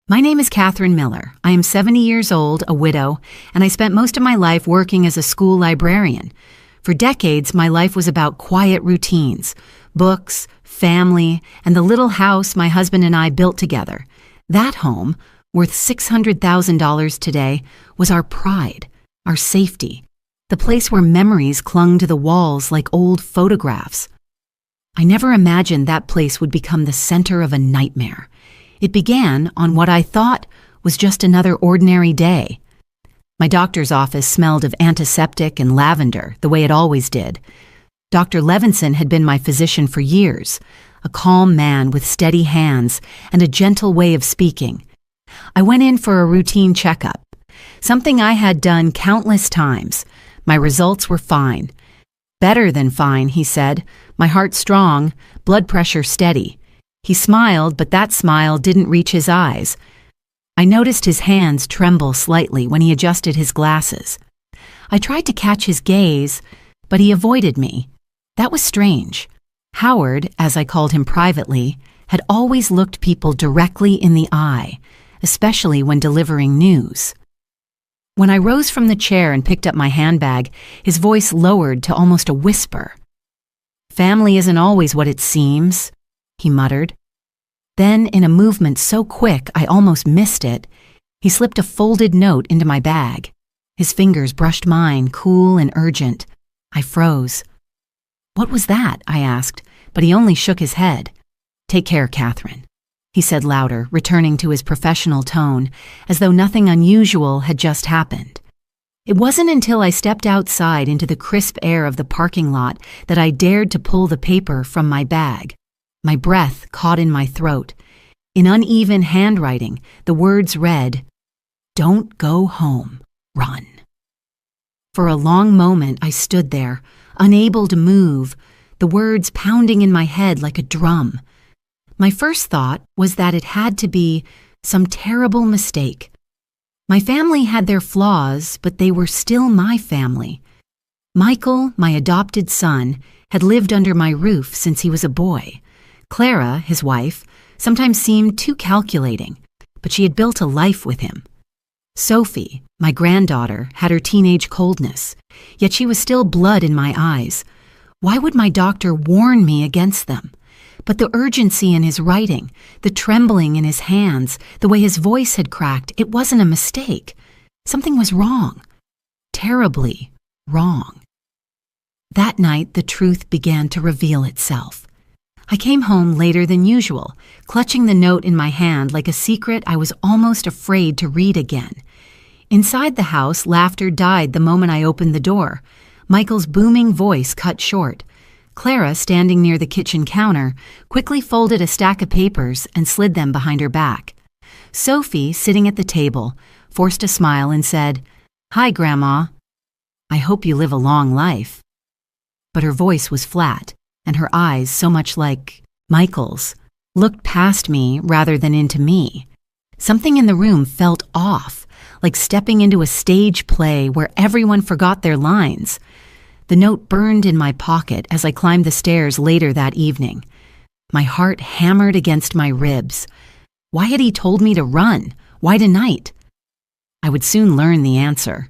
My name is Catherine Miller. I am 70 years old, a widow, and I spent most of my life working as a school librarian. For decades, my life was about quiet routines, books, family, and the little house my husband and I built together. That home, worth $600,000 today, was our pride, our safety, the place where memories clung to the walls like old photographs. I never imagined that place would become the center of a nightmare. It began on what I thought was just another ordinary day. My doctor's office smelled of antiseptic and lavender, the way it always did. Dr. Levinson had been my physician for years, a calm man with steady hands and a gentle way of speaking. I went in for a routine checkup, something I had done countless times. My results were fine. Better than fine, he said. My heart strong, blood pressure steady. He smiled, but that smile didn't reach his eyes. I noticed his hands tremble slightly when he adjusted his glasses. I tried to catch his gaze, but he avoided me. That was strange. Howard, as I called him privately, had always looked people directly in the eye, especially when delivering news. When I rose from the chair and picked up my handbag, his voice lowered to almost a whisper. "Family isn't always what it seems," he muttered. Then, in a movement so quick I almost missed it, he slipped a folded note into my bag. His fingers brushed mine, cool and urgent. I froze. "What was that?" I asked, but he only shook his head. "Take care, Catherine," he said louder, returning to his professional tone, as though nothing unusual had just happened. It wasn't until I stepped outside into the crisp air of the parking lot that I dared to pull the paper from my bag. My breath caught in my throat. In uneven handwriting, the words read, "Don't go home, run." For a long moment I stood there, unable to move, the words pounding in my head like a drum. My first thought was that it had to be some terrible mistake. My family had their flaws, but they were still my family. Michael, my adopted son, had lived under my roof since he was a boy. Clara, his wife, sometimes seemed too calculating, but she had built a life with him. Sophie, my granddaughter, had her teenage coldness, yet she was still blood in my eyes. Why would my doctor warn me against them? But the urgency in his writing, the trembling in his hands, the way his voice had cracked, it wasn't a mistake. Something was wrong. Terribly wrong. That night, the truth began to reveal itself. I came home later than usual, clutching the note in my hand like a secret I was almost afraid to read again. Inside the house, laughter died the moment I opened the door. Michael's booming voice cut short. Clara, standing near the kitchen counter, quickly folded a stack of papers and slid them behind her back. Sophie, sitting at the table, forced a smile and said, "Hi, Grandma. I hope you live a long life." But her voice was flat, and her eyes, so much like Michael's, looked past me rather than into me. Something in the room felt off, like stepping into a stage play where everyone forgot their lines. The note burned in my pocket as I climbed the stairs later that evening. My heart hammered against my ribs. Why had he told me to run? Why tonight? I would soon learn the answer.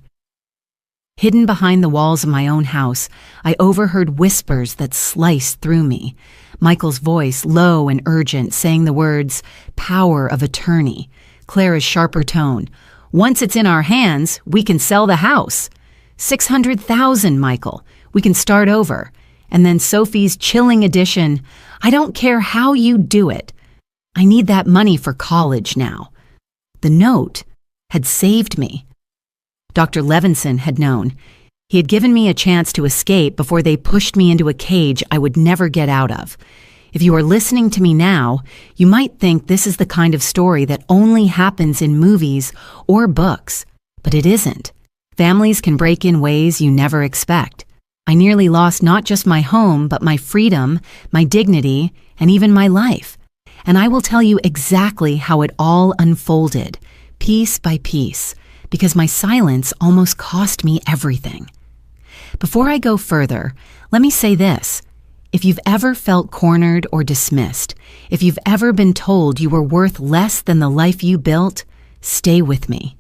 Hidden behind the walls of my own house, I overheard whispers that sliced through me. Michael's voice, low and urgent, saying the words, "power of attorney." Clara's sharper tone, "Once it's in our hands, we can sell the house. 600,000, Michael. We can start over." And then Sophie's chilling addition, "I don't care how you do it. I need that money for college now." The note had saved me. Dr. Levinson had known. He had given me a chance to escape before they pushed me into a cage I would never get out of. If you are listening to me now, you might think this is the kind of story that only happens in movies or books, but it isn't. Families can break in ways you never expect. I nearly lost not just my home, but my freedom, my dignity, and even my life. And I will tell you exactly how it all unfolded, piece by piece, because my silence almost cost me everything. Before I go further, let me say this. If you've ever felt cornered or dismissed, if you've ever been told you were worth less than the life you built, stay with me.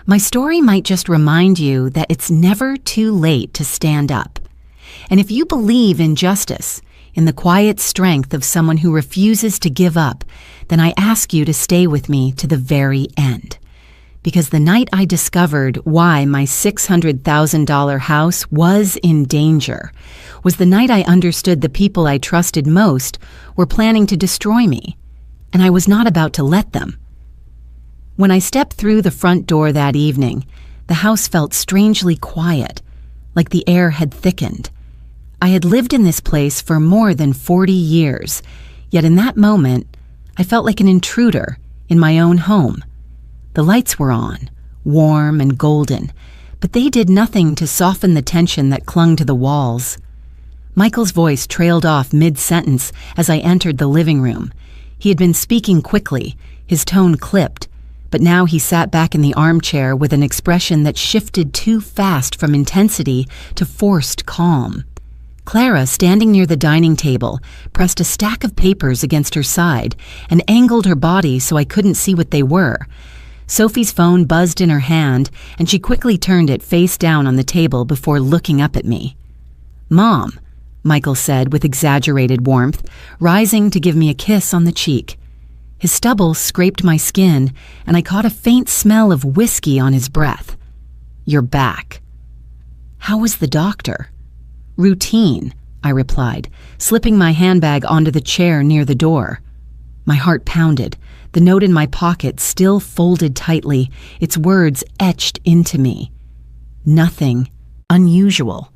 My story might just remind you that it's never too late to stand up. And if you believe in justice, in the quiet strength of someone who refuses to give up, then I ask you to stay with me to the very end. Because the night I discovered why my $600,000 house was in danger was the night I understood the people I trusted most were planning to destroy me, and I was not about to let them. When I stepped through the front door that evening, the house felt strangely quiet, like the air had thickened. I had lived in this place for more than 40 years, yet in that moment, I felt like an intruder in my own home. The lights were on, warm and golden, but they did nothing to soften the tension that clung to the walls. Michael's voice trailed off mid-sentence as I entered the living room. He had been speaking quickly, his tone clipped, but now he sat back in the armchair with an expression that shifted too fast from intensity to forced calm. Clara, standing near the dining table, pressed a stack of papers against her side and angled her body so I couldn't see what they were. Sophie's phone buzzed in her hand, and she quickly turned it face down on the table before looking up at me. "Mom," Michael said with exaggerated warmth, rising to give me a kiss on the cheek. His stubble scraped my skin, and I caught a faint smell of whiskey on his breath. "You're back." "How was the doctor?" "Routine," I replied, slipping my handbag onto the chair near the door. My heart pounded, the note in my pocket still folded tightly, its words etched into me. Nothing unusual.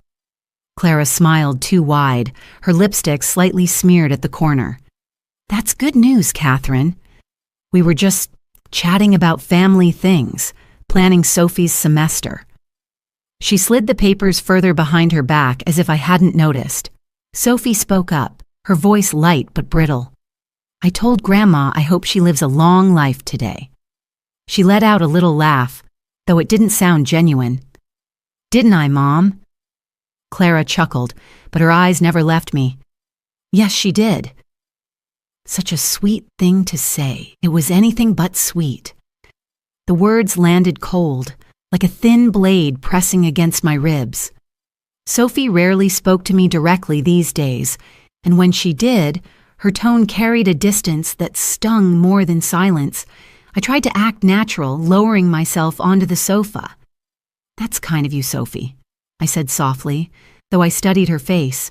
Clara smiled too wide, her lipstick slightly smeared at the corner. "That's good news, Catherine. We were just chatting about family things, planning Sophie's semester." She slid the papers further behind her back as if I hadn't noticed. Sophie spoke up, her voice light but brittle. "I told Grandma I hope she lives a long life today." She let out a little laugh, though it didn't sound genuine. "Didn't I, Mom?" Clara chuckled, but her eyes never left me. "Yes, she did." Such a sweet thing to say. It was anything but sweet. The words landed cold, like a thin blade pressing against my ribs. Sophie rarely spoke to me directly these days, and when she did, her tone carried a distance that stung more than silence. I tried to act natural, lowering myself onto the sofa. "That's kind of you, Sophie," I said softly, though I studied her face.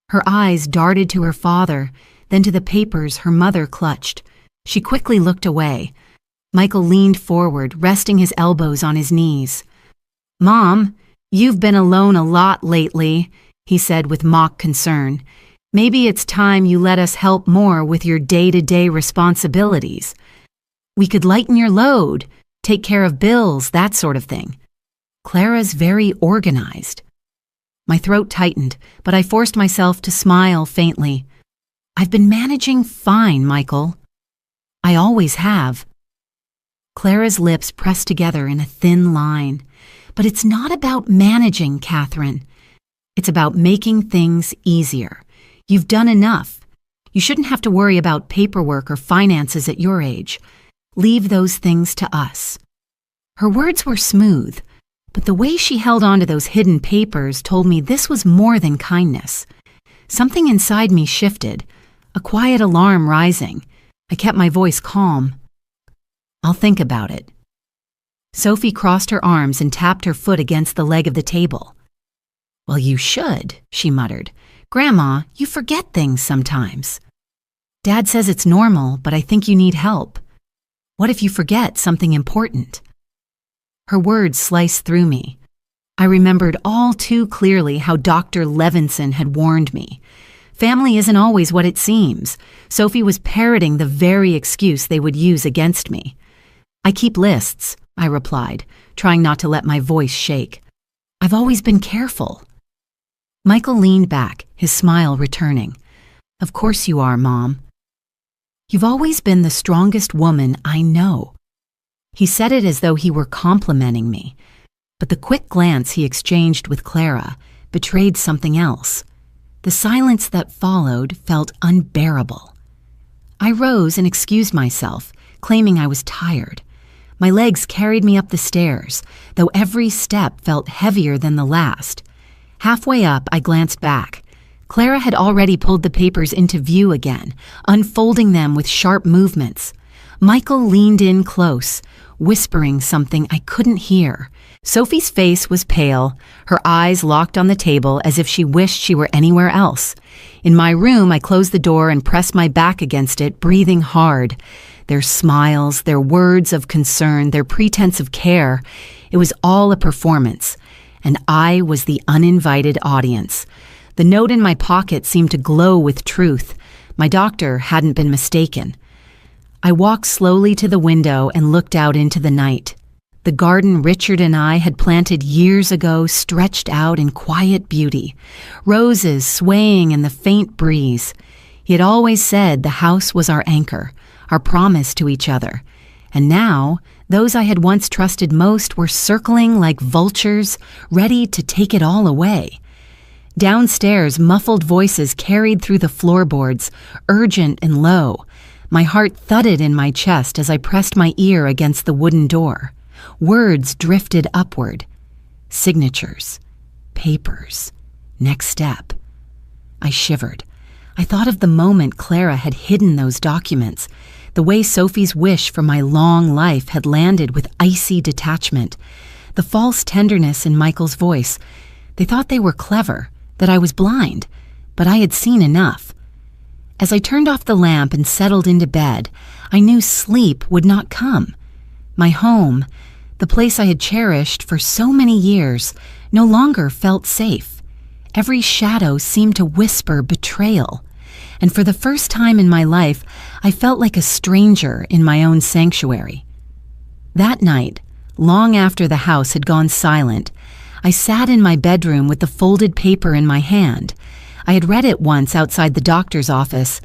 Her eyes darted to her father, then to the papers her mother clutched. She quickly looked away. Michael leaned forward, resting his elbows on his knees. "Mom, you've been alone a lot lately," he said with mock concern. "Maybe it's time you let us help more with your day-to-day responsibilities. We could lighten your load, take care of bills, that sort of thing." Clara's very organized. My throat tightened, but I forced myself to smile faintly. "I've been managing fine, Michael. I always have." Clara's lips pressed together in a thin line. "But it's not about managing, Catherine. It's about making things easier. You've done enough. You shouldn't have to worry about paperwork or finances at your age. Leave those things to us." Her words were smooth, but the way she held on to those hidden papers told me this was more than kindness. Something inside me shifted, a quiet alarm rising. I kept my voice calm. "I'll think about it." Sophie crossed her arms and tapped her foot against the leg of the table. "Well, you should," she muttered. "Grandma, you forget things sometimes." "Dad says it's normal, but I think you need help. What if you forget something important?" Her words sliced through me. I remembered all too clearly how Dr. Levinson had warned me. Family isn't always what it seems. Sophie was parroting the very excuse they would use against me. "I keep lists," I replied, trying not to let my voice shake. "I've always been careful." Michael leaned back, his smile returning. "Of course you are, Mom. You've always been the strongest woman I know." He said it as though he were complimenting me, but the quick glance he exchanged with Clara betrayed something else. The silence that followed felt unbearable. I rose and excused myself, claiming I was tired. My legs carried me up the stairs, though every step felt heavier than the last. Halfway up, I glanced back. Clara had already pulled the papers into view again, unfolding them with sharp movements. Michael leaned in close, whispering something I couldn't hear. Sophie's face was pale, her eyes locked on the table as if she wished she were anywhere else. In my room, I closed the door and pressed my back against it, breathing hard. Their smiles, their words of concern, their pretense of care, it was all a performance, and I was the uninvited audience. The note in my pocket seemed to glow with truth. My doctor hadn't been mistaken. I walked slowly to the window and looked out into the night. The garden Richard and I had planted years ago stretched out in quiet beauty, roses swaying in the faint breeze. He had always said the house was our anchor, our promise to each other. And now, those I had once trusted most were circling like vultures, ready to take it all away. Downstairs, muffled voices carried through the floorboards, urgent and low. My heart thudded in my chest as I pressed my ear against the wooden door. Words drifted upward. Signatures. Papers. Next step. I shivered. I thought of the moment Clara had hidden those documents, the way Sophie's wish for my long life had landed with icy detachment, the false tenderness in Michael's voice. They thought they were clever, that I was blind, but I had seen enough. As I turned off the lamp and settled into bed, I knew sleep would not come. My home, the place I had cherished for so many years, no longer felt safe. Every shadow seemed to whisper betrayal, and for the first time in my life, I felt like a stranger in my own sanctuary. That night, long after the house had gone silent, I sat in my bedroom with the folded paper in my hand. I had read it once outside the doctor's office,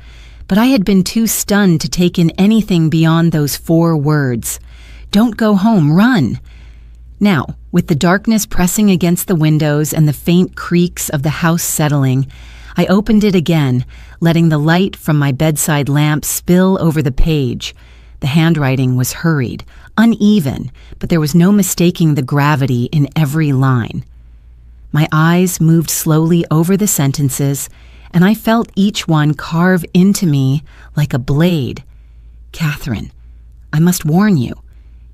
but I had been too stunned to take in anything beyond those 4 words. Don't go home, run. Now, with the darkness pressing against the windows and the faint creaks of the house settling, I opened it again, letting the light from my bedside lamp spill over the page. The handwriting was hurried, uneven, but there was no mistaking the gravity in every line. My eyes moved slowly over the sentences, and I felt each one carve into me like a blade. Catherine, I must warn you.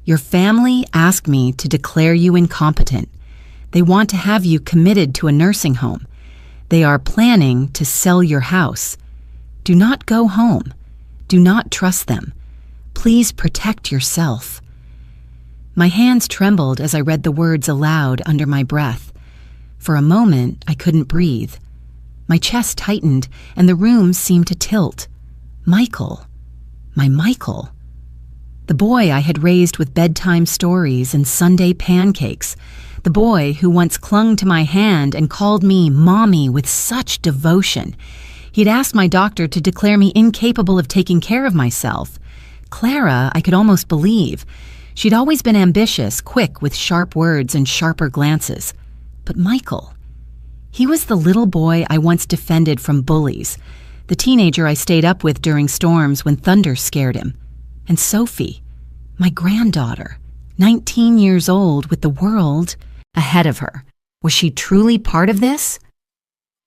Your family asked me to declare you incompetent. They want to have you committed to a nursing home. They are planning to sell your house. Do not go home. Do not trust them. Please protect yourself. My hands trembled as I read the words aloud under my breath. For a moment, I couldn't breathe. My chest tightened, and the room seemed to tilt. Michael. My Michael. The boy I had raised with bedtime stories and Sunday pancakes. The boy who once clung to my hand and called me Mommy with such devotion. He'd asked my doctor to declare me incapable of taking care of myself. Clara, I could almost believe. She'd always been ambitious, quick with sharp words and sharper glances. But Michael, he was the little boy I once defended from bullies, the teenager I stayed up with during storms when thunder scared him. And Sophie, my granddaughter, 19 years old with the world ahead of her. Was she truly part of this?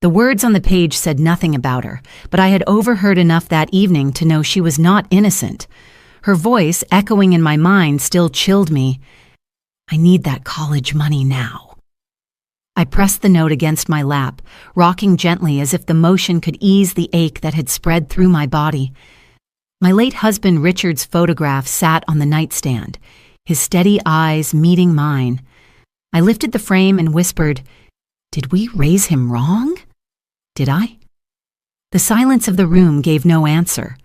The words on the page said nothing about her, but I had overheard enough that evening to know she was not innocent. Her voice, echoing in my mind, still chilled me. I need that college money now. I pressed the note against my lap, rocking gently as if the motion could ease the ache that had spread through my body. My late husband Richard's photograph sat on the nightstand, his steady eyes meeting mine. I lifted the frame and whispered, "Did we raise him wrong? Did I?" The silence of the room gave no answer.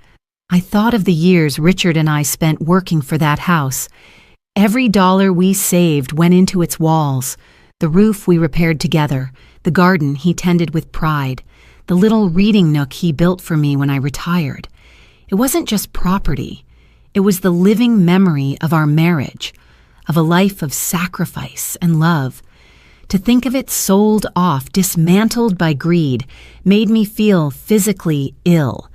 I thought of the years Richard and I spent working for that house. Every dollar we saved went into its walls, the roof we repaired together, the garden he tended with pride, the little reading nook he built for me when I retired. It wasn't just property. It was the living memory of our marriage, of a life of sacrifice and love. To think of it sold off, dismantled by greed, made me feel physically ill.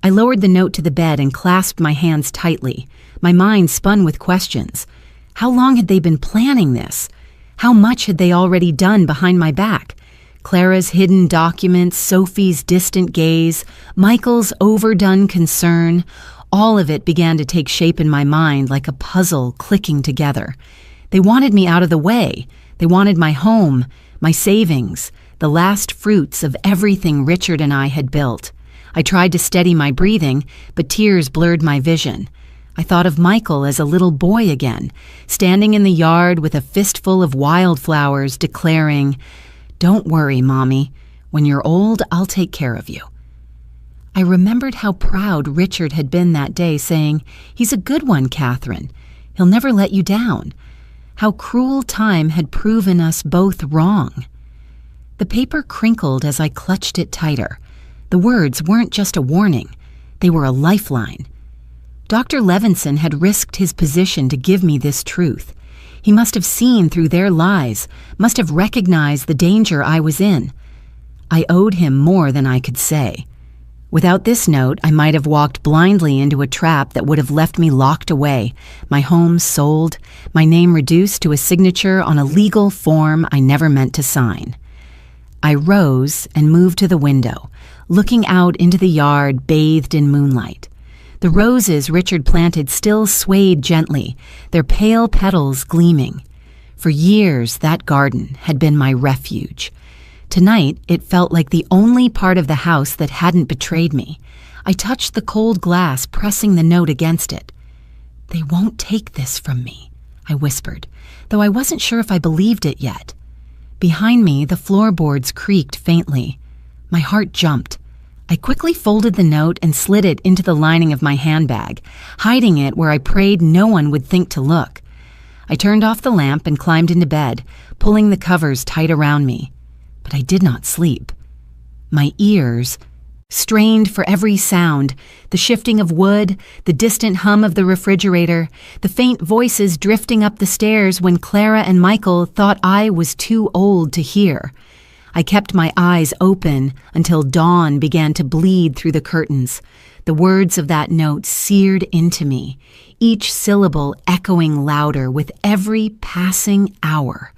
I lowered the note to the bed and clasped my hands tightly. My mind spun with questions. How long had they been planning this? How much had they already done behind my back? Clara's hidden documents, Sophie's distant gaze, Michael's overdone concern, all of it began to take shape in my mind like a puzzle clicking together. They wanted me out of the way. They wanted my home, my savings, the last fruits of everything Richard and I had built. I tried to steady my breathing, but tears blurred my vision. I thought of Michael as a little boy again, standing in the yard with a fistful of wildflowers, declaring, "Don't worry, Mommy. When you're old, I'll take care of you." I remembered how proud Richard had been that day, saying, "He's a good one, Catherine. He'll never let you down." How cruel time had proven us both wrong. The paper crinkled as I clutched it tighter. The words weren't just a warning. They were a lifeline. Dr. Levinson had risked his position to give me this truth. He must have seen through their lies, must have recognized the danger I was in. I owed him more than I could say. Without this note, I might have walked blindly into a trap that would have left me locked away, my home sold, my name reduced to a signature on a legal form I never meant to sign. I rose and moved to the window, looking out into the yard bathed in moonlight. The roses Richard planted still swayed gently, their pale petals gleaming. For years, that garden had been my refuge. Tonight, it felt like the only part of the house that hadn't betrayed me. I touched the cold glass, pressing the note against it. "They won't take this from me," I whispered, though I wasn't sure if I believed it yet. Behind me, the floorboards creaked faintly. My heart jumped. I quickly folded the note and slid it into the lining of my handbag, hiding it where I prayed no one would think to look. I turned off the lamp and climbed into bed, pulling the covers tight around me. But I did not sleep. My ears, strained for every sound, the shifting of wood, the distant hum of the refrigerator, the faint voices drifting up the stairs when Clara and Michael thought I was too old to hear. I kept my eyes open until dawn began to bleed through the curtains. The words of that note seared into me, each syllable echoing louder with every passing hour.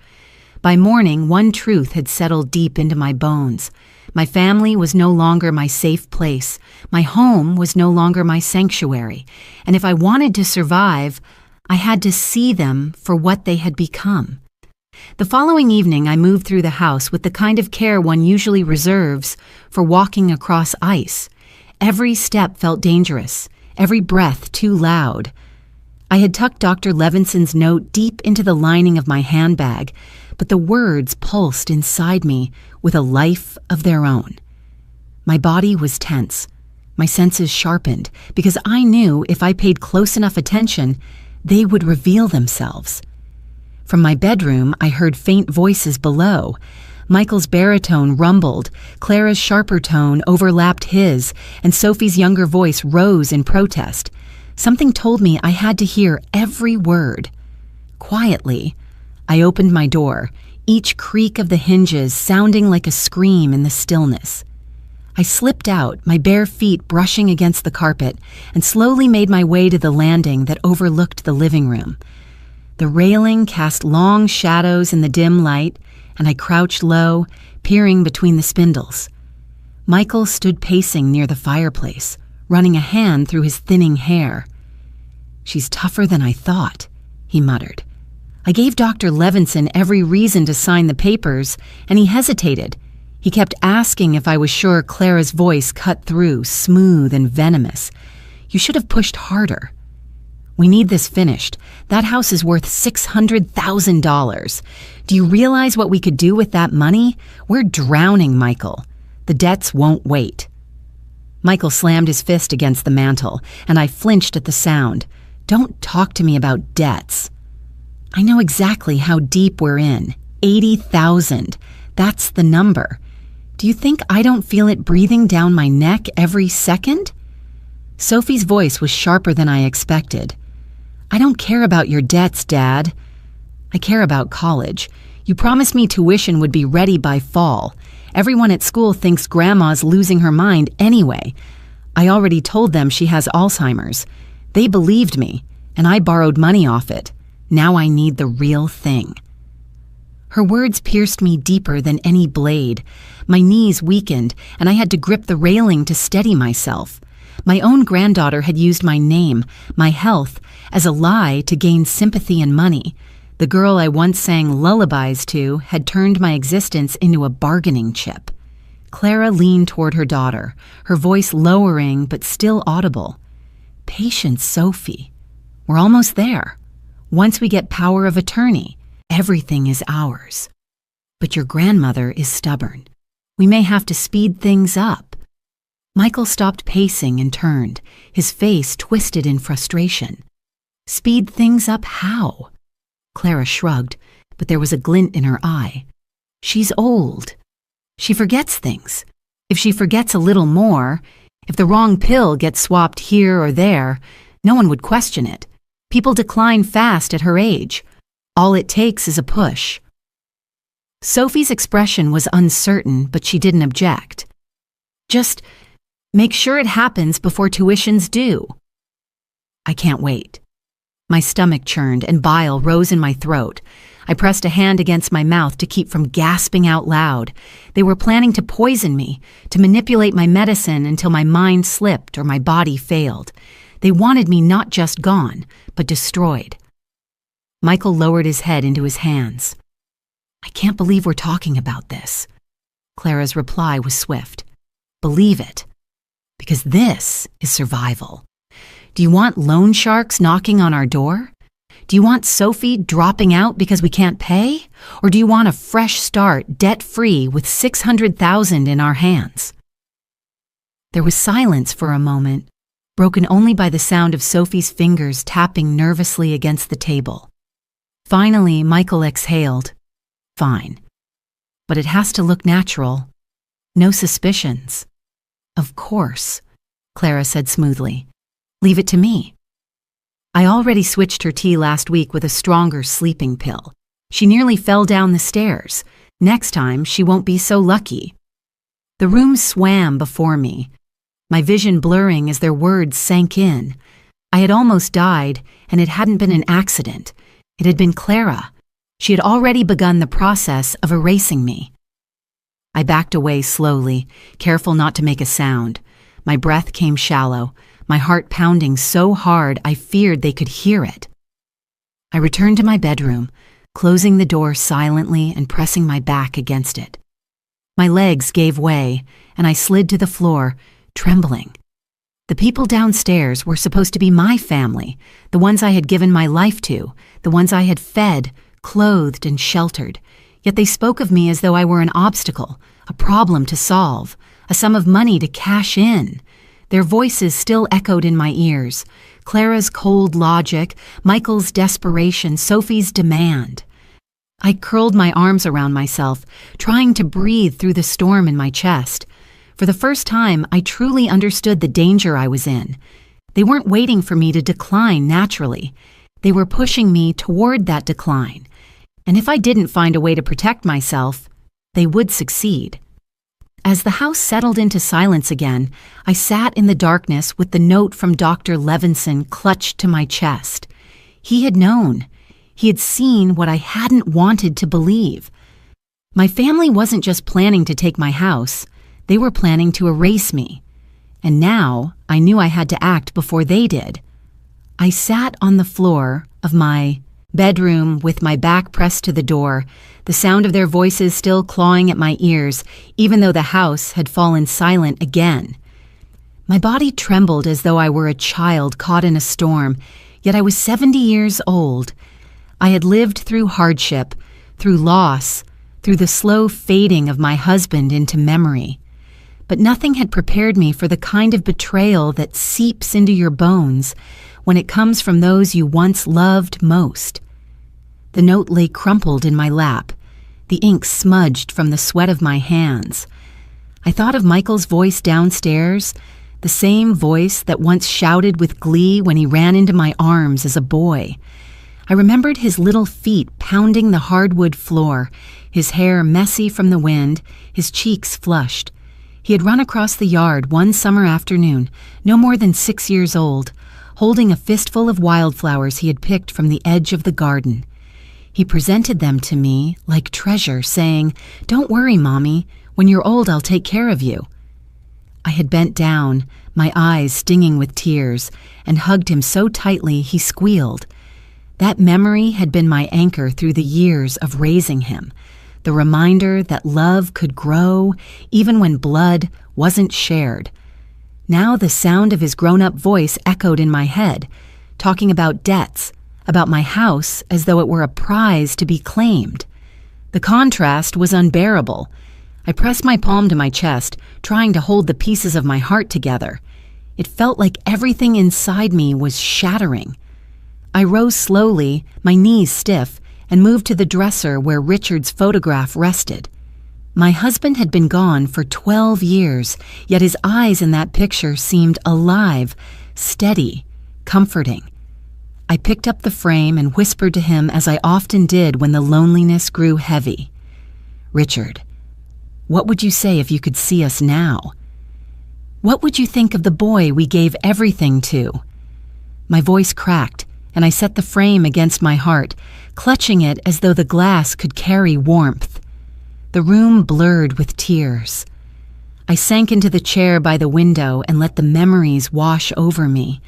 By morning, one truth had settled deep into my bones. My family was no longer my safe place. My home was no longer my sanctuary. And if I wanted to survive, I had to see them for what they had become. The following evening, I moved through the house with the kind of care one usually reserves for walking across ice. Every step felt dangerous, every breath too loud. I had tucked Dr. Levinson's note deep into the lining of my handbag, but the words pulsed inside me with a life of their own. My body was tense, my senses sharpened, because I knew if I paid close enough attention, they would reveal themselves. From my bedroom, I heard faint voices below. Michael's baritone rumbled, Clara's sharper tone overlapped his, and Sophie's younger voice rose in protest. Something told me I had to hear every word. Quietly, I opened my door, each creak of the hinges sounding like a scream in the stillness. I slipped out, my bare feet brushing against the carpet, and slowly made my way to the landing that overlooked the living room. The railing cast long shadows in the dim light, and I crouched low, peering between the spindles. Michael stood pacing near the fireplace, running a hand through his thinning hair. "She's tougher than I thought," he muttered. I gave Dr. Levinson every reason to sign the papers, and he hesitated. He kept asking if I was sure Clara's voice cut through, smooth and venomous. "You should have pushed harder." "We need this finished. That house is worth $600,000. Do you realize what we could do with that money? We're drowning, Michael. The debts won't wait." Michael slammed his fist against the mantel, and I flinched at the sound. "Don't talk to me about debts." "I know exactly how deep we're in. 80,000. That's the number. Do you think I don't feel it breathing down my neck every second?" Sophie's voice was sharper than I expected. "I don't care about your debts, Dad. I care about college. You promised me tuition would be ready by fall. Everyone at school thinks Grandma's losing her mind anyway. I already told them she has Alzheimer's. They believed me, and I borrowed money off it. Now I need the real thing." Her words pierced me deeper than any blade. My knees weakened, and I had to grip the railing to steady myself. My own granddaughter had used my name, my health, as a lie to gain sympathy and money. The girl I once sang lullabies to had turned my existence into a bargaining chip. Clara leaned toward her daughter, her voice lowering but still audible. "Patience, Sophie. We're almost there. Once we get power of attorney, everything is ours. But your grandmother is stubborn. We may have to speed things up." Michael stopped pacing and turned, his face twisted in frustration. "Speed things up how?" Clara shrugged, but there was a glint in her eye. "She's old. She forgets things. If she forgets a little more, if the wrong pill gets swapped here or there, no one would question it. People decline fast at her age. All it takes is a push." Sophie's expression was uncertain, but she didn't object. "Just make sure it happens before tuition's due." "I can't wait." My stomach churned and bile rose in my throat. I pressed a hand against my mouth to keep from gasping out loud. They were planning to poison me, to manipulate my medicine until my mind slipped or my body failed. They wanted me not just gone, but destroyed. Michael lowered his head into his hands. "I can't believe we're talking about this." Clara's reply was swift. "Believe it, because this is survival. Do you want loan sharks knocking on our door? Do you want Sophie dropping out because we can't pay? Or do you want a fresh start, debt-free, with $600,000 in our hands?" There was silence for a moment, broken only by the sound of Sophie's fingers tapping nervously against the table. Finally, Michael exhaled. "Fine. But it has to look natural. No suspicions." "Of course," Clara said smoothly. "Leave it to me." I already switched her tea last week with a stronger sleeping pill. She nearly fell down the stairs. Next time, she won't be so lucky. The room swam before me, my vision blurring as their words sank in. I had almost died, and it hadn't been an accident. It had been Clara. She had already begun the process of erasing me. I backed away slowly, careful not to make a sound. My breath came shallow, my heart pounding so hard I feared they could hear it. I returned to my bedroom, closing the door silently and pressing my back against it. My legs gave way, and I slid to the floor, trembling. The people downstairs were supposed to be my family, the ones I had given my life to, the ones I had fed, clothed, and sheltered. Yet they spoke of me as though I were an obstacle, a problem to solve, a sum of money to cash in. Their voices still echoed in my ears. Clara's cold logic, Michael's desperation, Sophie's demand. I curled my arms around myself, trying to breathe through the storm in my chest. For the first time, I truly understood the danger I was in. They weren't waiting for me to decline naturally. They were pushing me toward that decline. And if I didn't find a way to protect myself, they would succeed. As the house settled into silence again, I sat in the darkness with the note from Dr. Levinson clutched to my chest. He had known. He had seen what I hadn't wanted to believe. My family wasn't just planning to take my house. They were planning to erase me. And now I knew I had to act before they did. I sat on the floor of my bedroom with my back pressed to the door, the sound of their voices still clawing at my ears, even though the house had fallen silent again. My body trembled as though I were a child caught in a storm, yet I was 70 years old. I had lived through hardship, through loss, through the slow fading of my husband into memory. But nothing had prepared me for the kind of betrayal that seeps into your bones when it comes from those you once loved most. The note lay crumpled in my lap, the ink smudged from the sweat of my hands. I thought of Michael's voice downstairs, the same voice that once shouted with glee when he ran into my arms as a boy. I remembered his little feet pounding the hardwood floor, his hair messy from the wind, his cheeks flushed. He had run across the yard one summer afternoon, no more than 6 years old, holding a fistful of wildflowers he had picked from the edge of the garden. He presented them to me like treasure, saying, "Don't worry, Mommy. When you're old, I'll take care of you." I had bent down, my eyes stinging with tears, and hugged him so tightly he squealed. That memory had been my anchor through the years of raising him, the reminder that love could grow even when blood wasn't shared. Now the sound of his grown-up voice echoed in my head, talking about debts, about my house as though it were a prize to be claimed. The contrast was unbearable. I pressed my palm to my chest, trying to hold the pieces of my heart together. It felt like everything inside me was shattering. I rose slowly, my knees stiff, and moved to the dresser where Richard's photograph rested. My husband had been gone for 12 years, yet his eyes in that picture seemed alive, steady, comforting. I picked up the frame and whispered to him as I often did when the loneliness grew heavy. "Richard, what would you say if you could see us now? What would you think of the boy we gave everything to?" My voice cracked, and I set the frame against my heart, clutching it as though the glass could carry warmth. The room blurred with tears. I sank into the chair by the window and let the memories wash over me.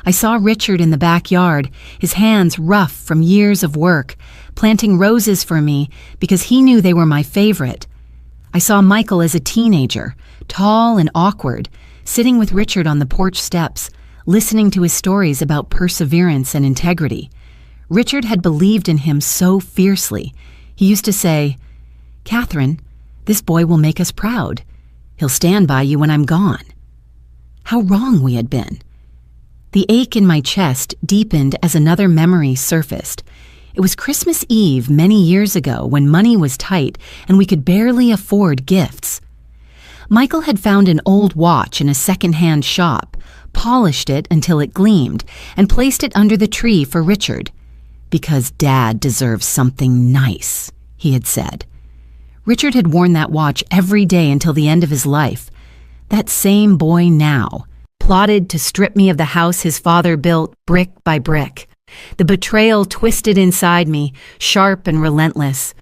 I saw Richard in the backyard, his hands rough from years of work, planting roses for me because he knew they were my favorite. I saw Michael as a teenager, tall and awkward, sitting with Richard on the porch steps, listening to his stories about perseverance and integrity. Richard had believed in him so fiercely. He used to say, "Catherine, this boy will make us proud. He'll stand by you when I'm gone." How wrong we had been. The ache in my chest deepened as another memory surfaced. It was Christmas Eve many years ago when money was tight and we could barely afford gifts. Michael had found an old watch in a second-hand shop, polished it until it gleamed, and placed it under the tree for Richard. "Because Dad deserves something nice," he had said. Richard had worn that watch every day until the end of his life. That same boy now plotted to strip me of the house his father built brick by brick. The betrayal twisted inside me, sharp and relentless.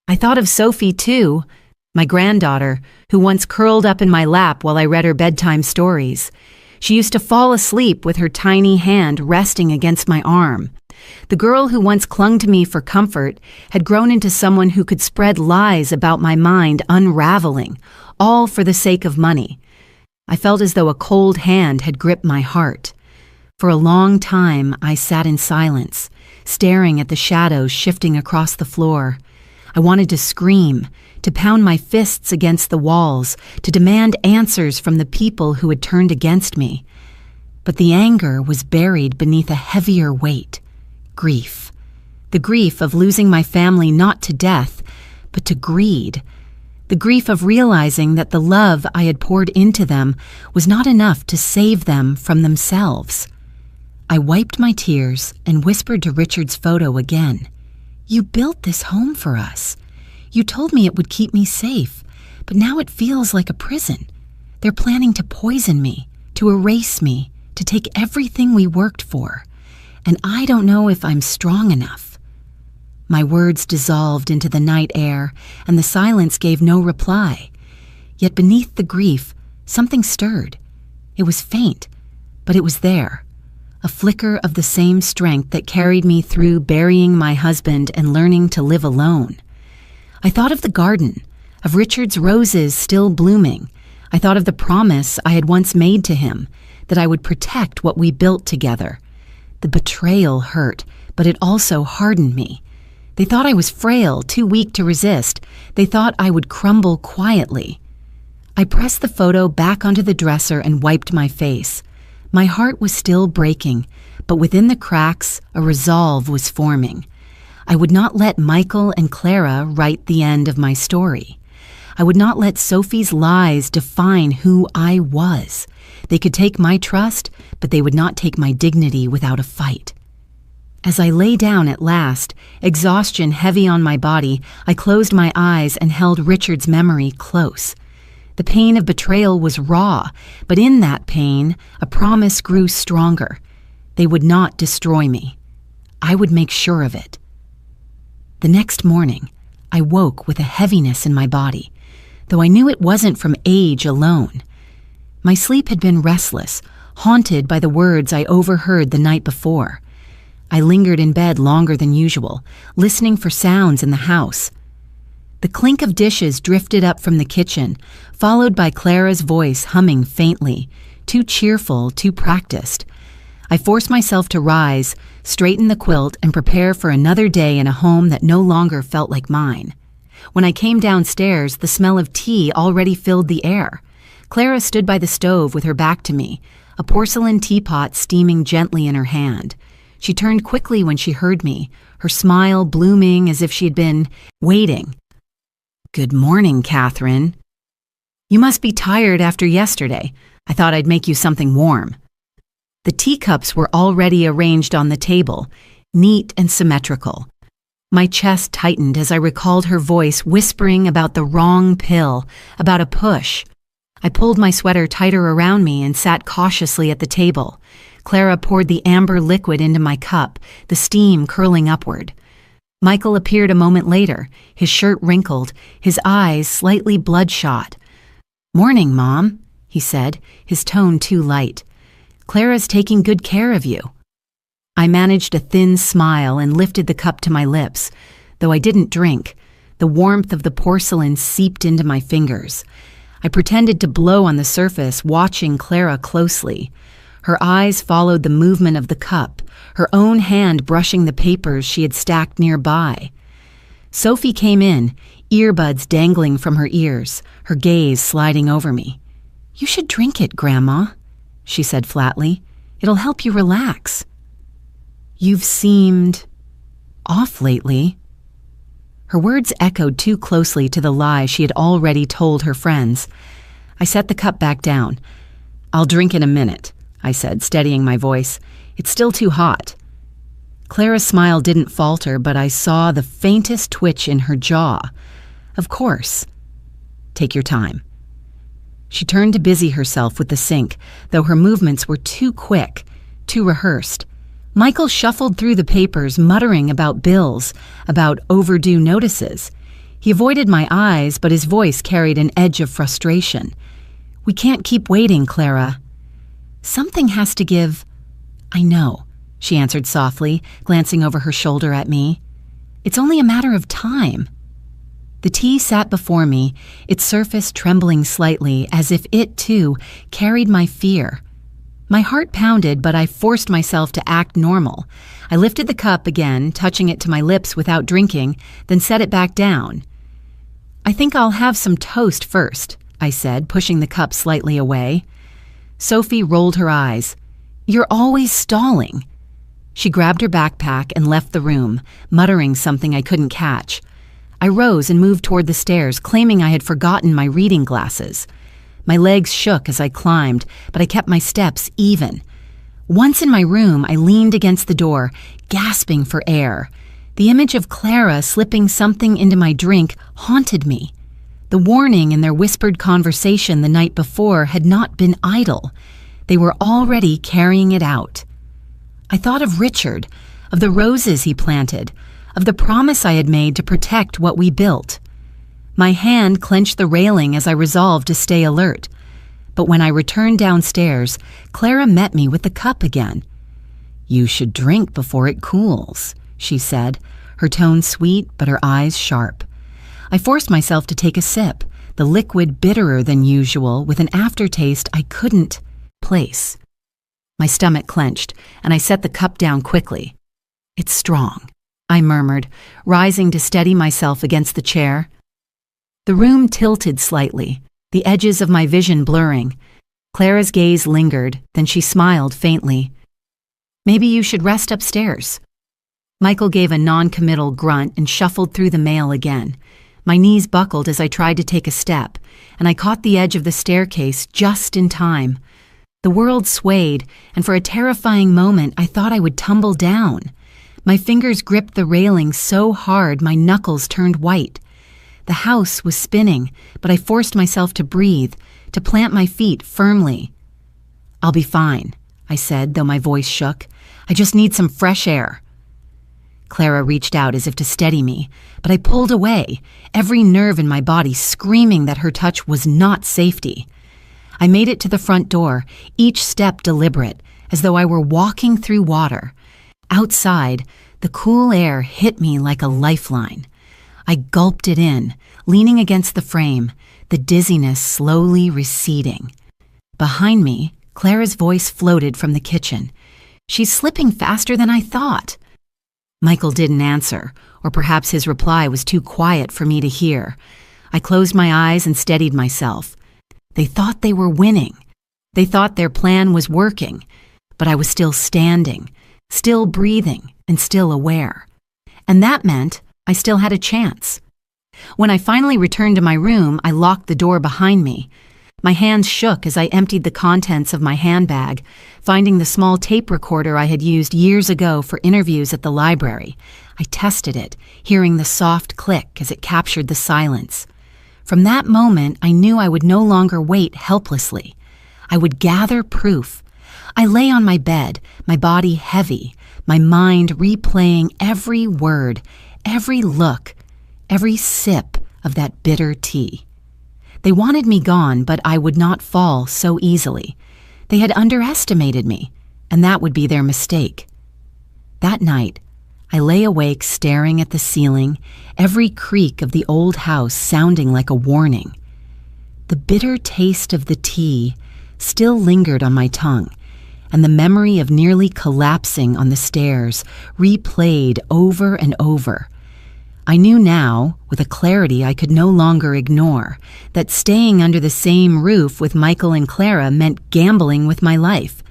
I thought of Sophie, too, my granddaughter, who once curled up in my lap while I read her bedtime stories. She used to fall asleep with her tiny hand resting against my arm. The girl who once clung to me for comfort had grown into someone who could spread lies about my mind unraveling, all for the sake of money. I felt as though a cold hand had gripped my heart. For a long time, I sat in silence, staring at the shadows shifting across the floor. I wanted to scream, to pound my fists against the walls, to demand answers from the people who had turned against me. But the anger was buried beneath a heavier weight. Grief. The grief of losing my family not to death, but to greed. The grief of realizing that the love I had poured into them was not enough to save them from themselves. I wiped my tears and whispered to Richard's photo again. "You built this home for us. You told me it would keep me safe, but now it feels like a prison. They're planning to poison me, to erase me, to take everything we worked for. And I don't know if I'm strong enough." My words dissolved into the night air, and the silence gave no reply. Yet beneath the grief, something stirred. It was faint, but it was there. A flicker of the same strength that carried me through burying my husband and learning to live alone. I thought of the garden, of Richard's roses still blooming. I thought of the promise I had once made to him, that I would protect what we built together. The betrayal hurt, but it also hardened me. They thought I was frail, too weak to resist. They thought I would crumble quietly. I pressed the photo back onto the dresser and wiped my face. My heart was still breaking, but within the cracks, a resolve was forming. I would not let Michael and Clara write the end of my story. I would not let Sophie's lies define who I was. They could take my trust, but they would not take my dignity without a fight. As I lay down at last, exhaustion heavy on my body, I closed my eyes and held Richard's memory close. The pain of betrayal was raw, but in that pain, a promise grew stronger. They would not destroy me. I would make sure of it. The next morning, I woke with a heaviness in my body, though I knew it wasn't from age alone. My sleep had been restless, haunted by the words I overheard the night before. I lingered in bed longer than usual, listening for sounds in the house. The clink of dishes drifted up from the kitchen, followed by Clara's voice humming faintly, too cheerful, too practiced. I forced myself to rise, straighten the quilt, and prepare for another day in a home that no longer felt like mine. When I came downstairs, the smell of tea already filled the air. Clara stood by the stove with her back to me, a porcelain teapot steaming gently in her hand. She turned quickly when she heard me, her smile blooming as if she had been waiting. "Good morning, Catherine. You must be tired after yesterday. I thought I'd make you something warm." The teacups were already arranged on the table, neat and symmetrical. My chest tightened as I recalled her voice whispering about the wrong pill, about a push. I pulled my sweater tighter around me and sat cautiously at the table. Clara poured the amber liquid into my cup, the steam curling upward. Michael appeared a moment later, his shirt wrinkled, his eyes slightly bloodshot. "Morning, Mom," he said, his tone too light. "Clara's taking good care of you." I managed a thin smile and lifted the cup to my lips. Though I didn't drink, the warmth of the porcelain seeped into my fingers. I pretended to blow on the surface, watching Clara closely. Her eyes followed the movement of the cup, her own hand brushing the papers she had stacked nearby. Sophie came in, earbuds dangling from her ears, her gaze sliding over me. "You should drink it, Grandma," she said flatly. "It'll help you relax." "You've seemed off lately." Her words echoed too closely to the lie she had already told her friends. I set the cup back down. "I'll drink in a minute," I said, steadying my voice. "It's still too hot." Clara's smile didn't falter, but I saw the faintest twitch in her jaw. "Of course. Take your time." She turned to busy herself with the sink, though her movements were too quick, too rehearsed. Michael shuffled through the papers, muttering about bills, about overdue notices. He avoided my eyes, but his voice carried an edge of frustration. "We can't keep waiting, Clara." "Something has to give." "I know," she answered softly, glancing over her shoulder at me. "It's only a matter of time." The tea sat before me, its surface trembling slightly, as if it, too, carried my fear. My heart pounded, but I forced myself to act normal. I lifted the cup again, touching it to my lips without drinking, then set it back down. "I think I'll have some toast first," I said, pushing the cup slightly away. Sophie rolled her eyes. "You're always stalling." She grabbed her backpack and left the room, muttering something I couldn't catch. I rose and moved toward the stairs, claiming I had forgotten my reading glasses. My legs shook as I climbed, but I kept my steps even. Once in my room, I leaned against the door, gasping for air. The image of Clara slipping something into my drink haunted me. The warning in their whispered conversation the night before had not been idle. They were already carrying it out. I thought of Richard, of the roses he planted, of the promise I had made to protect what we built. My hand clenched the railing as I resolved to stay alert. But when I returned downstairs, Clara met me with the cup again. "You should drink before it cools," she said, her tone sweet but her eyes sharp. I forced myself to take a sip, the liquid bitterer than usual with an aftertaste I couldn't place. My stomach clenched, and I set the cup down quickly. "It's strong," I murmured, rising to steady myself against the chair. The room tilted slightly, the edges of my vision blurring. Clara's gaze lingered, then she smiled faintly. "Maybe you should rest upstairs." Michael gave a non-committal grunt and shuffled through the mail again. My knees buckled as I tried to take a step, and I caught the edge of the staircase just in time. The world swayed, and for a terrifying moment I thought I would tumble down. My fingers gripped the railing so hard my knuckles turned white. The house was spinning, but I forced myself to breathe, to plant my feet firmly. "I'll be fine," I said, though my voice shook. "I just need some fresh air." Clara reached out as if to steady me, but I pulled away, every nerve in my body screaming that her touch was not safety. I made it to the front door, each step deliberate, as though I were walking through water. Outside, the cool air hit me like a lifeline. I gulped it in, leaning against the frame, the dizziness slowly receding. Behind me, Clara's voice floated from the kitchen. "She's slipping faster than I thought." Michael didn't answer, or perhaps his reply was too quiet for me to hear. I closed my eyes and steadied myself. They thought they were winning. They thought their plan was working, but I was still standing, still breathing, and still aware. And that meant I still had a chance. When I finally returned to my room, I locked the door behind me. My hands shook as I emptied the contents of my handbag, finding the small tape recorder I had used years ago for interviews at the library. I tested it, hearing the soft click as it captured the silence. From that moment, I knew I would no longer wait helplessly. I would gather proof. I lay on my bed, my body heavy, my mind replaying every word, every look, every sip of that bitter tea. They wanted me gone, but I would not fall so easily. They had underestimated me, and that would be their mistake. That night, I lay awake staring at the ceiling, every creak of the old house sounding like a warning. The bitter taste of the tea still lingered on my tongue, and the memory of nearly collapsing on the stairs replayed over and over. I knew now, with a clarity I could no longer ignore, that staying under the same roof with Michael and Clara meant gambling with my life.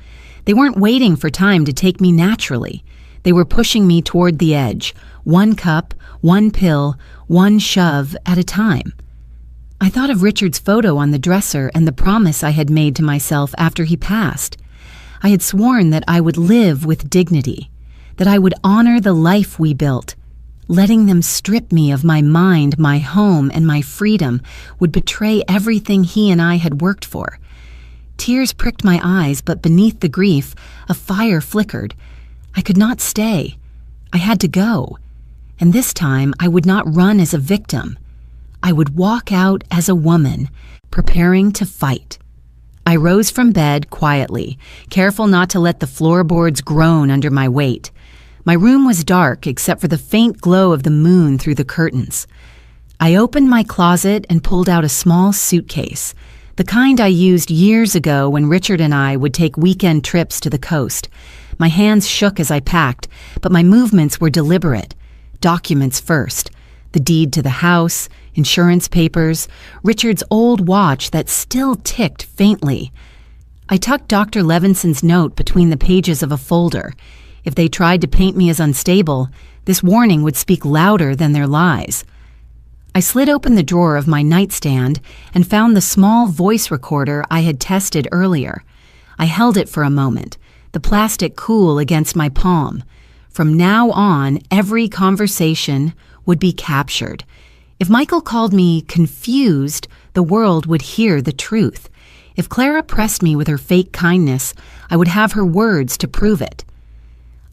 They weren't waiting for time to take me naturally. They were pushing me toward the edge, one cup, one pill, one shove at a time. I thought of Richard's photo on the dresser and the promise I had made to myself after he passed. I had sworn that I would live with dignity, that I would honor the life we built. Letting them strip me of my mind, my home, and my freedom would betray everything he and I had worked for. Tears pricked my eyes, but beneath the grief, a fire flickered. I could not stay. I had to go. And this time, I would not run as a victim. I would walk out as a woman, preparing to fight. I rose from bed quietly, careful not to let the floorboards groan under my weight. My room was dark except for the faint glow of the moon through the curtains. I opened my closet and pulled out a small suitcase, the kind I used years ago when Richard and I would take weekend trips to the coast. My hands shook as I packed, but my movements were deliberate. Documents first. The deed to the house, insurance papers, Richard's old watch that still ticked faintly. I tucked Dr. Levinson's note between the pages of a folder. If they tried to paint me as unstable, this warning would speak louder than their lies. I slid open the drawer of my nightstand and found the small voice recorder I had tested earlier. I held it for a moment, the plastic cool against my palm. From now on, every conversation would be captured. If Michael called me confused, the world would hear the truth. If Clara pressed me with her fake kindness, I would have her words to prove it.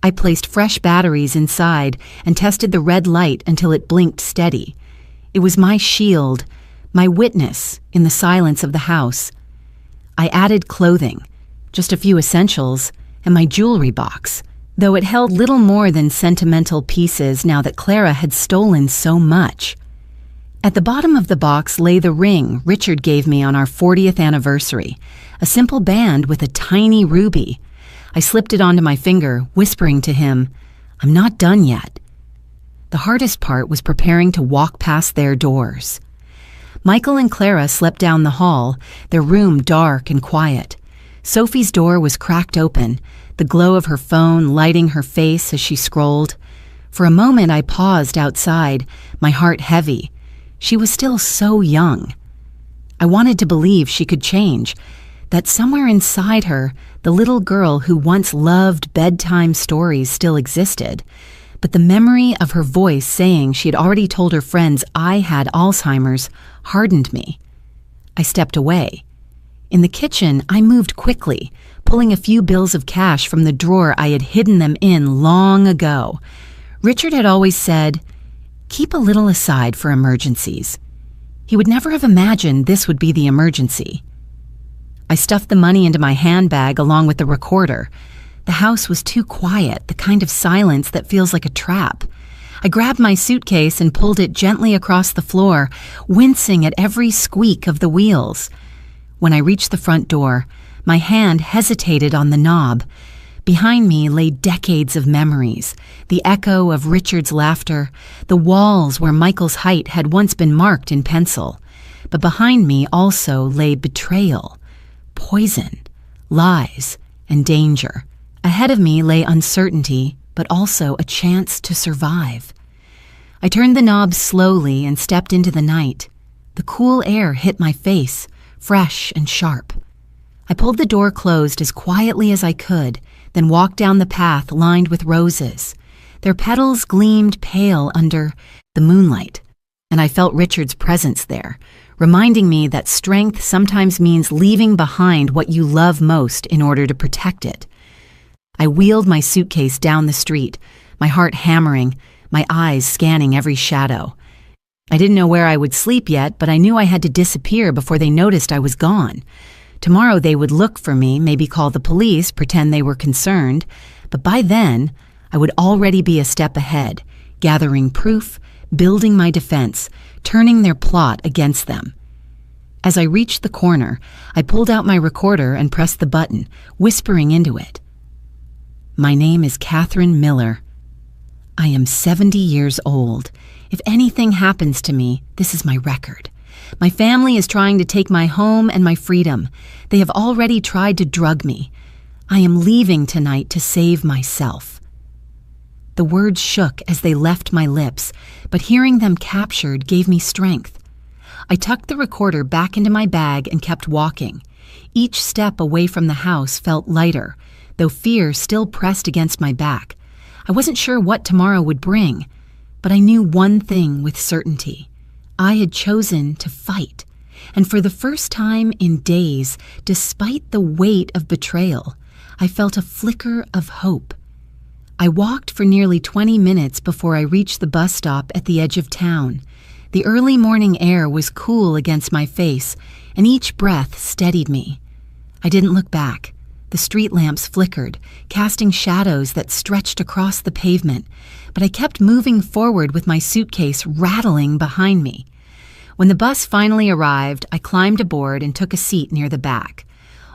I placed fresh batteries inside and tested the red light until it blinked steady. It was my shield, my witness in the silence of the house. I added clothing, just a few essentials, and my jewelry box, though it held little more than sentimental pieces now that Clara had stolen so much. At the bottom of the box lay the ring Richard gave me on our 40th anniversary, a simple band with a tiny ruby. I slipped it onto my finger, whispering to him, "I'm not done yet." The hardest part was preparing to walk past their doors. Michael and Clara slept down the hall, their room dark and quiet. Sophie's door was cracked open, the glow of her phone lighting her face as she scrolled. For a moment I paused outside, my heart heavy. She was still so young. I wanted to believe she could change, that somewhere inside her, the little girl who once loved bedtime stories still existed. but the memory of her voice saying she had already told her friends I had Alzheimer's hardened me. I stepped away. In the kitchen, I moved quickly, pulling a few bills of cash from the drawer I had hidden them in long ago. Richard had always said, "Keep a little aside for emergencies." He would never have imagined this would be the emergency. I stuffed the money into my handbag along with the recorder. The house was too quiet, the kind of silence that feels like a trap. I grabbed my suitcase and pulled it gently across the floor, wincing at every squeak of the wheels. When I reached the front door, my hand hesitated on the knob. Behind me lay decades of memories, the echo of Richard's laughter, the walls where Michael's height had once been marked in pencil. But behind me also lay betrayal, poison, lies, and danger. Ahead of me lay uncertainty, but also a chance to survive. I turned the knob slowly and stepped into the night. The cool air hit my face, fresh and sharp. I pulled the door closed as quietly as I could, then walked down the path lined with roses. Their petals gleamed pale under the moonlight, and I felt Richard's presence there, reminding me that strength sometimes means leaving behind what you love most in order to protect it. I wheeled my suitcase down the street, my heart hammering, my eyes scanning every shadow. I didn't know where I would sleep yet, but I knew I had to disappear before they noticed I was gone. Tomorrow they would look for me, maybe call the police, pretend they were concerned, but by then I would already be a step ahead, gathering proof, building my defense, turning their plot against them. As I reached the corner, I pulled out my recorder and pressed the button, whispering into it. My name is Catherine Miller. I am 70 years old. If anything happens to me, this is my record. My family is trying to take my home and my freedom. They have already tried to drug me. I am leaving tonight to save myself. The words shook as they left my lips, but hearing them captured gave me strength. I tucked the recorder back into my bag and kept walking. Each step away from the house felt lighter, though fear still pressed against my back. I wasn't sure what tomorrow would bring, but I knew one thing with certainty. I had chosen to fight, and for the first time in days, despite the weight of betrayal, I felt a flicker of hope. I walked for nearly 20 minutes before I reached the bus stop at the edge of town. The early morning air was cool against my face, and each breath steadied me. I didn't look back. The street lamps flickered, casting shadows that stretched across the pavement, but I kept moving forward with my suitcase rattling behind me. When the bus finally arrived, I climbed aboard and took a seat near the back.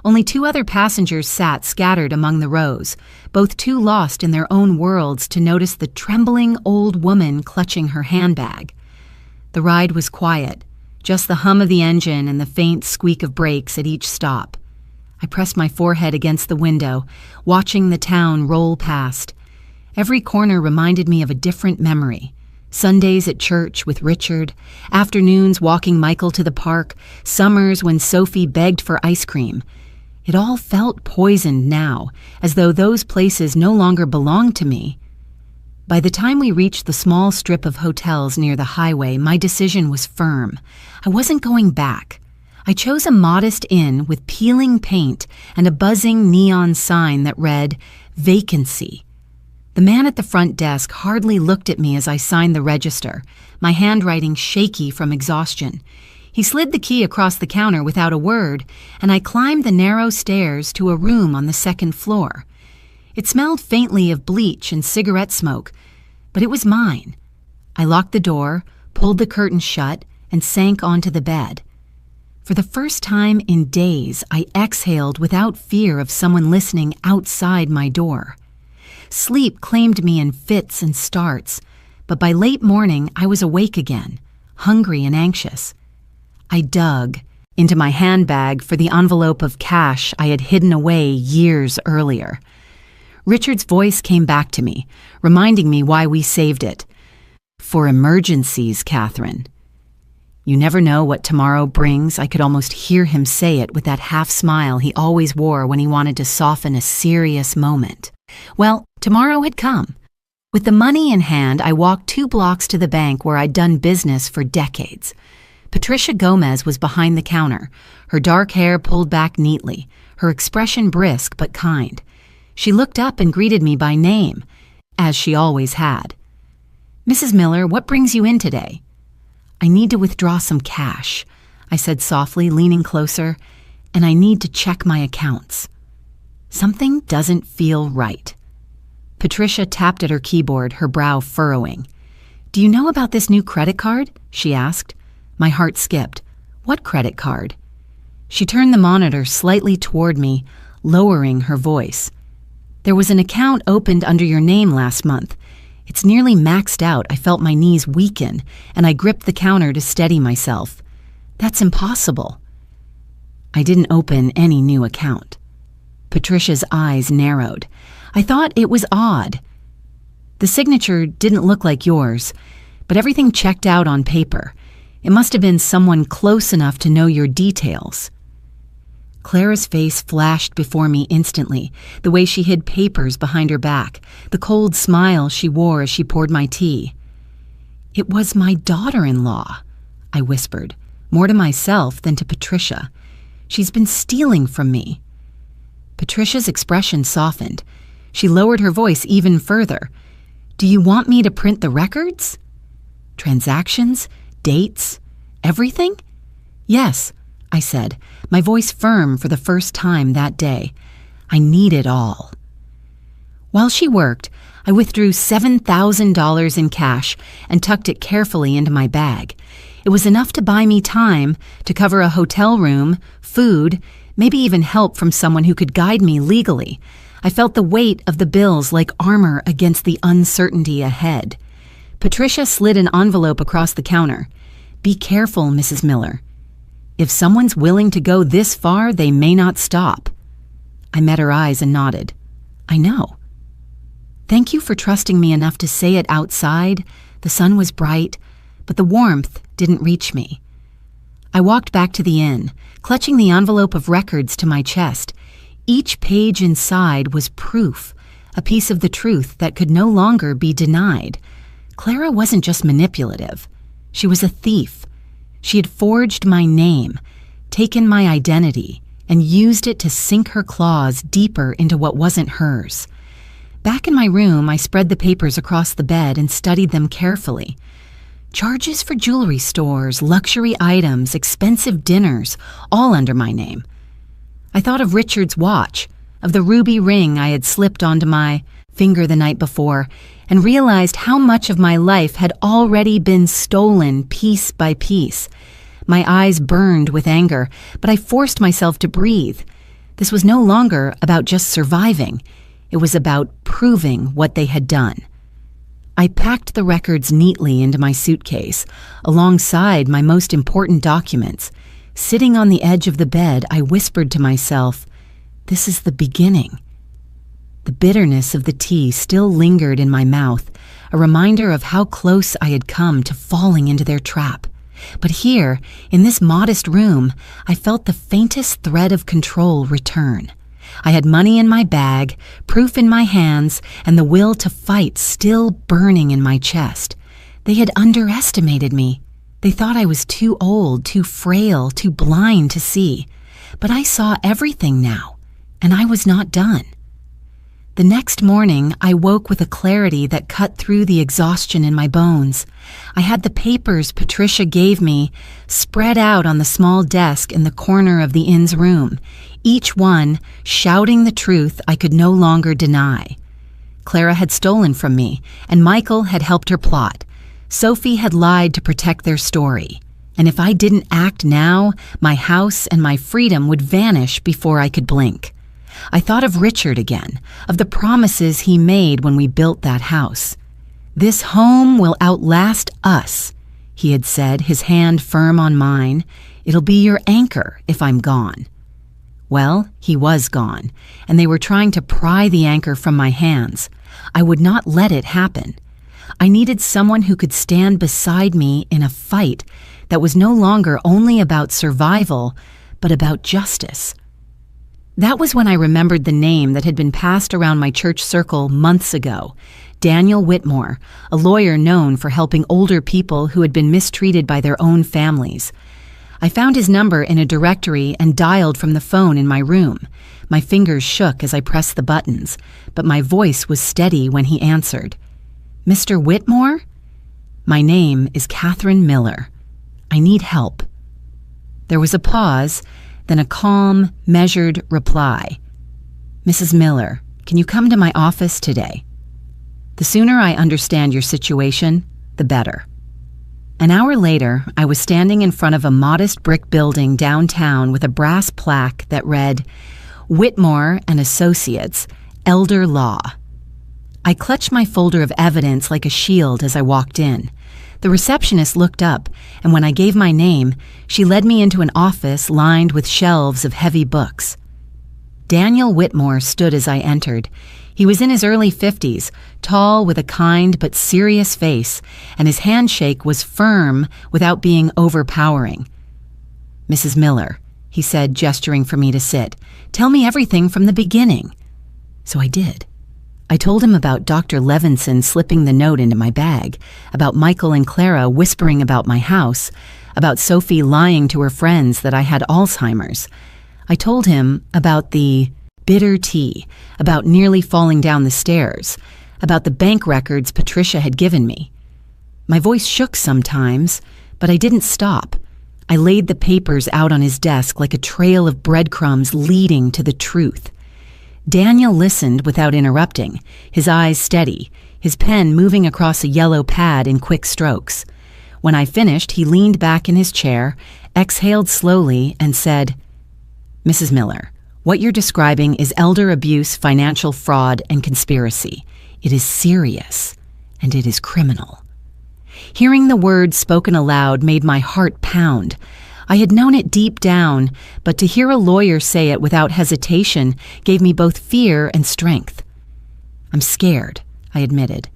Only 2 other passengers sat scattered among the rows, both too lost in their own worlds to notice the trembling old woman clutching her handbag. The ride was quiet, just the hum of the engine and the faint squeak of brakes at each stop. I pressed my forehead against the window, watching the town roll past. Every corner reminded me of a different memory. Sundays at church with Richard, afternoons walking Michael to the park, summers when Sophie begged for ice cream. It all felt poisoned now, as though those places no longer belonged to me. By the time we reached the small strip of hotels near the highway, my decision was firm. I wasn't going back. I chose a modest inn with peeling paint and a buzzing neon sign that read, "Vacancy." The man at the front desk hardly looked at me as I signed the register, my handwriting shaky from exhaustion. He slid the key across the counter without a word, and I climbed the narrow stairs to a room on the 2nd floor. It smelled faintly of bleach and cigarette smoke, but it was mine. I locked the door, pulled the curtains shut, and sank onto the bed. For the first time in days, I exhaled without fear of someone listening outside my door. Sleep claimed me in fits and starts, but by late morning I was awake again, hungry and anxious. I dug into my handbag for the envelope of cash I had hidden away years earlier. Richard's voice came back to me, reminding me why we saved it. "For emergencies, Catherine. You never know what tomorrow brings." I could almost hear him say it with that half smile he always wore when he wanted to soften a serious moment. Well, tomorrow had come. With the money in hand, I walked 2 blocks to the bank where I'd done business for decades. Patricia Gomez was behind the counter, her dark hair pulled back neatly, her expression brisk but kind. She looked up and greeted me by name, as she always had. "Mrs. Miller, what brings you in today?" "I need to withdraw some cash," I said softly, leaning closer, "and I need to check my accounts." Something doesn't feel right. Patricia tapped at her keyboard, her brow furrowing. "Do you know about this new credit card?" she asked. My heart skipped. "What credit card?" She turned the monitor slightly toward me, lowering her voice. "There was an account opened under your name last month. It's nearly maxed out." I felt my knees weaken, and I gripped the counter to steady myself. "That's impossible." I didn't open any new account. Patricia's eyes narrowed. "I thought it was odd. The signature didn't look like yours, but everything checked out on paper. It must have been someone close enough to know your details." Clara's face flashed before me instantly, the way she hid papers behind her back, the cold smile she wore as she poured my tea. "It was my daughter-in-law," I whispered, more to myself than to Patricia. "She's been stealing from me." Patricia's expression softened. She lowered her voice even further. "Do you want me to print the records? Transactions? Dates? Everything?" "Yes," I said, my voice firm for the first time that day. I need it all. While she worked, I withdrew $7,000 in cash and tucked it carefully into my bag. It was enough to buy me time to cover a hotel room, food, maybe even help from someone who could guide me legally. I felt the weight of the bills like armor against the uncertainty ahead. Patricia slid an envelope across the counter. "Be careful, Mrs. Miller. If someone's willing to go this far, they may not stop." I met her eyes and nodded. "I know." "Thank you for trusting me enough to say it outside." The sun was bright, but the warmth didn't reach me. I walked back to the inn, clutching the envelope of records to my chest. Each page inside was proof, a piece of the truth that could no longer be denied. Clara wasn't just manipulative. She was a thief. She had forged my name, taken my identity, and used it to sink her claws deeper into what wasn't hers. Back in my room, I spread the papers across the bed and studied them carefully. Charges for jewelry stores, luxury items, expensive dinners, all under my name. I thought of Richard's watch, of the ruby ring I had slipped onto my finger the night before, and realized how much of my life had already been stolen piece by piece. My eyes burned with anger, but I forced myself to breathe. This was no longer about just surviving. It was about proving what they had done. I packed the records neatly into my suitcase, alongside my most important documents. Sitting on the edge of the bed, I whispered to myself, "This is the beginning." The bitterness of the tea still lingered in my mouth, a reminder of how close I had come to falling into their trap. But here, in this modest room, I felt the faintest thread of control return. I had money in my bag, proof in my hands, and the will to fight still burning in my chest. They had underestimated me. They thought I was too old, too frail, too blind to see. But I saw everything now, and I was not done. The next morning, I woke with a clarity that cut through the exhaustion in my bones. I had the papers Patricia gave me spread out on the small desk in the corner of the inn's room, each one shouting the truth I could no longer deny. Clara had stolen from me, and Michael had helped her plot. Sophie had lied to protect their story. And if I didn't act now, my house and my freedom would vanish before I could blink. I thought of Richard again, of the promises he made when we built that house. "This home will outlast us," he had said, his hand firm on mine. "It'll be your anchor if I'm gone." Well, he was gone, and they were trying to pry the anchor from my hands. I would not let it happen. I needed someone who could stand beside me in a fight that was no longer only about survival, but about justice. That was when I remembered the name that had been passed around my church circle months ago. Daniel Whitmore, a lawyer known for helping older people who had been mistreated by their own families. I found his number in a directory and dialed from the phone in my room. My fingers shook as I pressed the buttons, but my voice was steady when he answered. "Mr. Whitmore? My name is Catherine Miller. I need help." There was a pause, then a calm, measured reply. "Mrs. Miller, can you come to my office today? The sooner I understand your situation, the better." An hour later, I was standing in front of a modest brick building downtown with a brass plaque that read, "Whitmore and Associates, Elder Law." I clutched my folder of evidence like a shield as I walked in. The receptionist looked up, and when I gave my name, she led me into an office lined with shelves of heavy books. Daniel Whitmore stood as I entered. He was in his early 50s, tall with a kind but serious face, and his handshake was firm without being overpowering. "Mrs. Miller," he said, gesturing for me to sit, "tell me everything from the beginning." So I did. I told him about Dr. Levinson slipping the note into my bag, about Michael and Clara whispering about my house, about Sophie lying to her friends that I had Alzheimer's. I told him about the bitter tea, about nearly falling down the stairs, about the bank records Patricia had given me. My voice shook sometimes, but I didn't stop. I laid the papers out on his desk like a trail of breadcrumbs leading to the truth. Daniel listened without interrupting, his eyes steady, his pen moving across a yellow pad in quick strokes. When I finished, he leaned back in his chair, exhaled slowly, and said, "Mrs. Miller, what you're describing is elder abuse, financial fraud, and conspiracy. It is serious, and it is criminal." Hearing the words spoken aloud made my heart pound. I had known it deep down, but to hear a lawyer say it without hesitation gave me both fear and strength. "I'm scared," I admitted.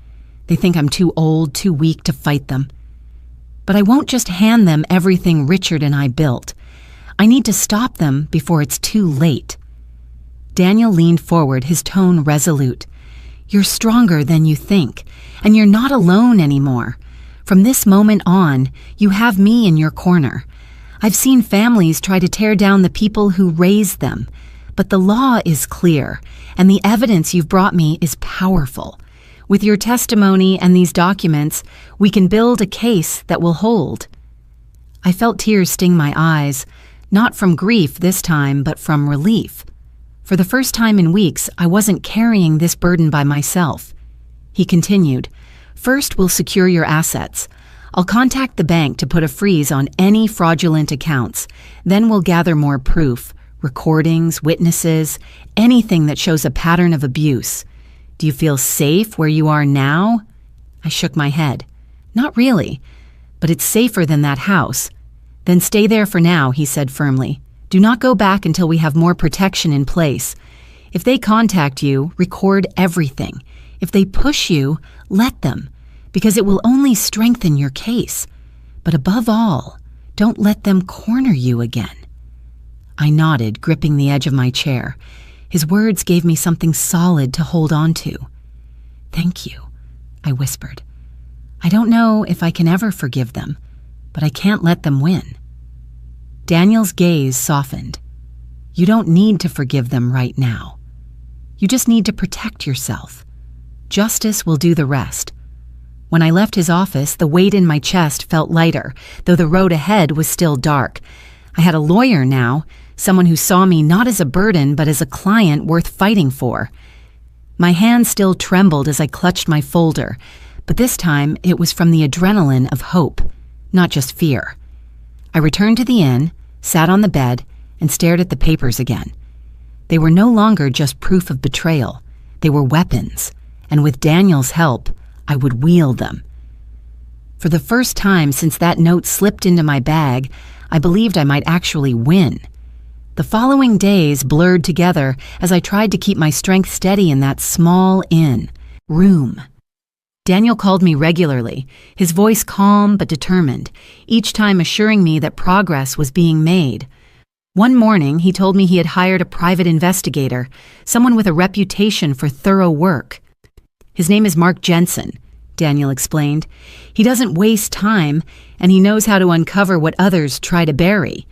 "They think I'm too old, too weak to fight them. But I won't just hand them everything Richard and I built. I need to stop them before it's too late." Daniel leaned forward, his tone resolute. "You're stronger than you think, and you're not alone anymore. From this moment on, you have me in your corner. I've seen families try to tear down the people who raised them, but the law is clear, and the evidence you've brought me is powerful. With your testimony and these documents, we can build a case that will hold." I felt tears sting my eyes, not from grief this time, but from relief. For the first time in weeks, I wasn't carrying this burden by myself. He continued, "First, we'll secure your assets. I'll contact the bank to put a freeze on any fraudulent accounts. Then we'll gather more proof, recordings, witnesses, anything that shows a pattern of abuse. Do you feel safe where you are now?" I shook my head. "Not really, but it's safer than that house." "Then stay there for now," he said firmly. "Do not go back until we have more protection in place. If they contact you, record everything. If they push you, let them, because it will only strengthen your case. But above all, don't let them corner you again." I nodded, gripping the edge of my chair. His words gave me something solid to hold on to. "Thank you," I whispered. "I don't know if I can ever forgive them, but I can't let them win." Daniel's gaze softened. "You don't need to forgive them right now. You just need to protect yourself. Justice will do the rest." When I left his office, the weight in my chest felt lighter, though the road ahead was still dark. I had a lawyer now, someone who saw me not as a burden but as a client worth fighting for. My hand still trembled as I clutched my folder, but this time it was from the adrenaline of hope, not just fear. I returned to the inn, sat on the bed, and stared at the papers again. They were no longer just proof of betrayal. They were weapons, and with Daniel's help, I would wield them. For the first time since that note slipped into my bag, I believed I might actually win. The following days blurred together as I tried to keep my strength steady in that small inn room. Daniel called me regularly, his voice calm but determined, each time assuring me that progress was being made. One morning, he told me he had hired a private investigator, someone with a reputation for thorough work. His name is Mark Jensen, Daniel explained. He doesn't waste time, and he knows how to uncover what others try to bury.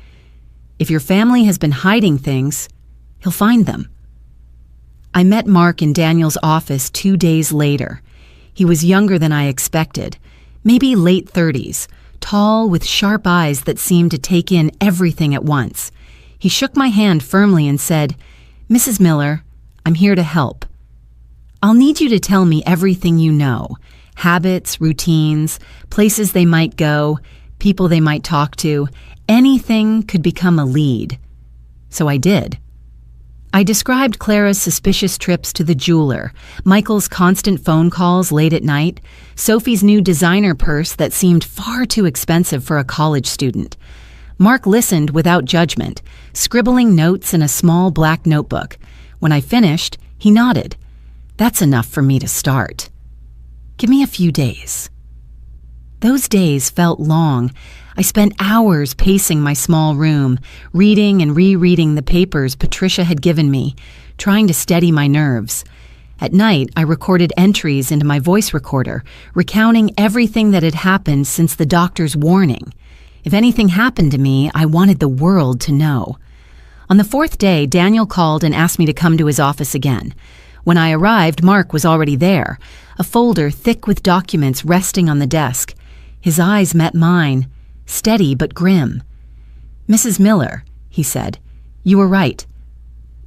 If your family has been hiding things, he'll find them. I met Mark in Daniel's office 2 days later. He was younger than I expected, maybe late 30s, tall with sharp eyes that seemed to take in everything at once. He shook my hand firmly and said, "Mrs. Miller, I'm here to help. I'll need you to tell me everything you know, habits, routines, places they might go, people they might talk to. Anything could become a lead." So I did. I described Clara's suspicious trips to the jeweler, Michael's constant phone calls late at night, Sophie's new designer purse that seemed far too expensive for a college student. Mark listened without judgment, scribbling notes in a small black notebook. When I finished, he nodded. "That's enough for me to start. Give me a few days." Those days felt long. I spent hours pacing my small room, reading and rereading the papers Patricia had given me, trying to steady my nerves. At night, I recorded entries into my voice recorder, recounting everything that had happened since the doctor's warning. If anything happened to me, I wanted the world to know. On the 4th day, Daniel called and asked me to come to his office again. When I arrived, Mark was already there, a folder thick with documents resting on the desk. His eyes met mine, steady but grim. "Mrs. Miller," he said, "you were right.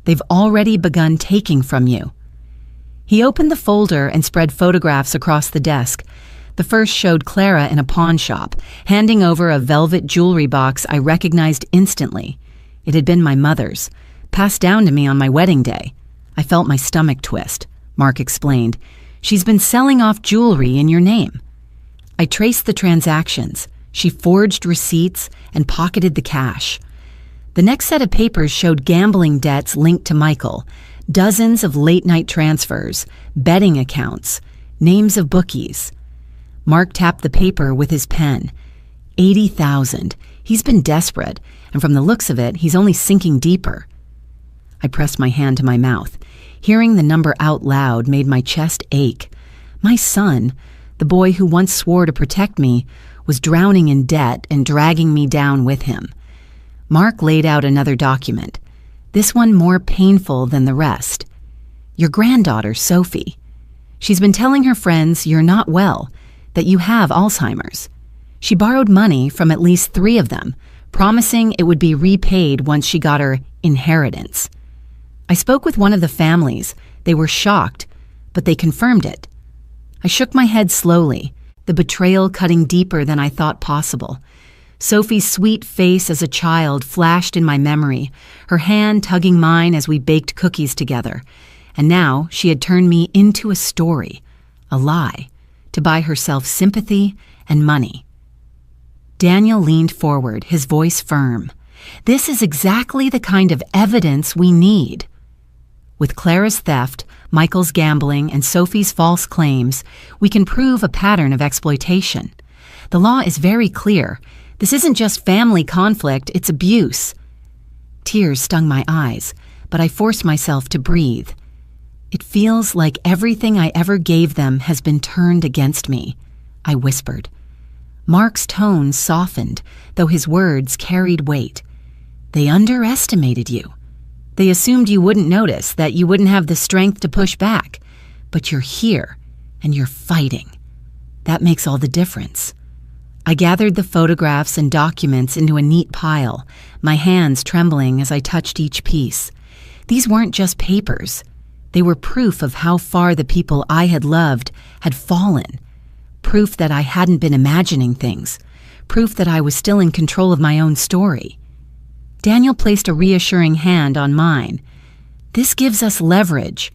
They've already begun taking from you." He opened the folder and spread photographs across the desk. The first showed Clara in a pawn shop, handing over a velvet jewelry box I recognized instantly. It had been my mother's, passed down to me on my wedding day. I felt my stomach twist. Mark explained. "She's been selling off jewelry in your name." I traced the transactions. She forged receipts and pocketed the cash. The next set of papers showed gambling debts linked to Michael, dozens of late-night transfers, betting accounts, names of bookies. Mark tapped the paper with his pen. 80,000. He's been desperate, and from the looks of it, he's only sinking deeper. I pressed my hand to my mouth. Hearing the number out loud made my chest ache. My son, the boy who once swore to protect me, was drowning in debt and dragging me down with him. Mark laid out another document, this one more painful than the rest. "Your granddaughter, Sophie. She's been telling her friends you're not well, that you have Alzheimer's. She borrowed money from at least 3 of them, promising it would be repaid once she got her inheritance." I spoke with one of the families. They were shocked, but they confirmed it. I shook my head slowly, the betrayal cutting deeper than I thought possible. Sophie's sweet face as a child flashed in my memory, her hand tugging mine as we baked cookies together. And now she had turned me into a story, a lie, to buy herself sympathy and money. Daniel leaned forward, his voice firm. "This is exactly the kind of evidence we need." With Clara's theft, Michael's gambling, and Sophie's false claims, we can prove a pattern of exploitation. The law is very clear. This isn't just family conflict, it's abuse. Tears stung my eyes, but I forced myself to breathe. "It feels like everything I ever gave them has been turned against me," I whispered. Mark's tone softened, though his words carried weight. "They underestimated you. They assumed you wouldn't notice, that you wouldn't have the strength to push back. But you're here, and you're fighting. That makes all the difference." I gathered the photographs and documents into a neat pile, my hands trembling as I touched each piece. These weren't just papers. They were proof of how far the people I had loved had fallen. Proof that I hadn't been imagining things. Proof that I was still in control of my own story. Daniel placed a reassuring hand on mine. "This gives us leverage.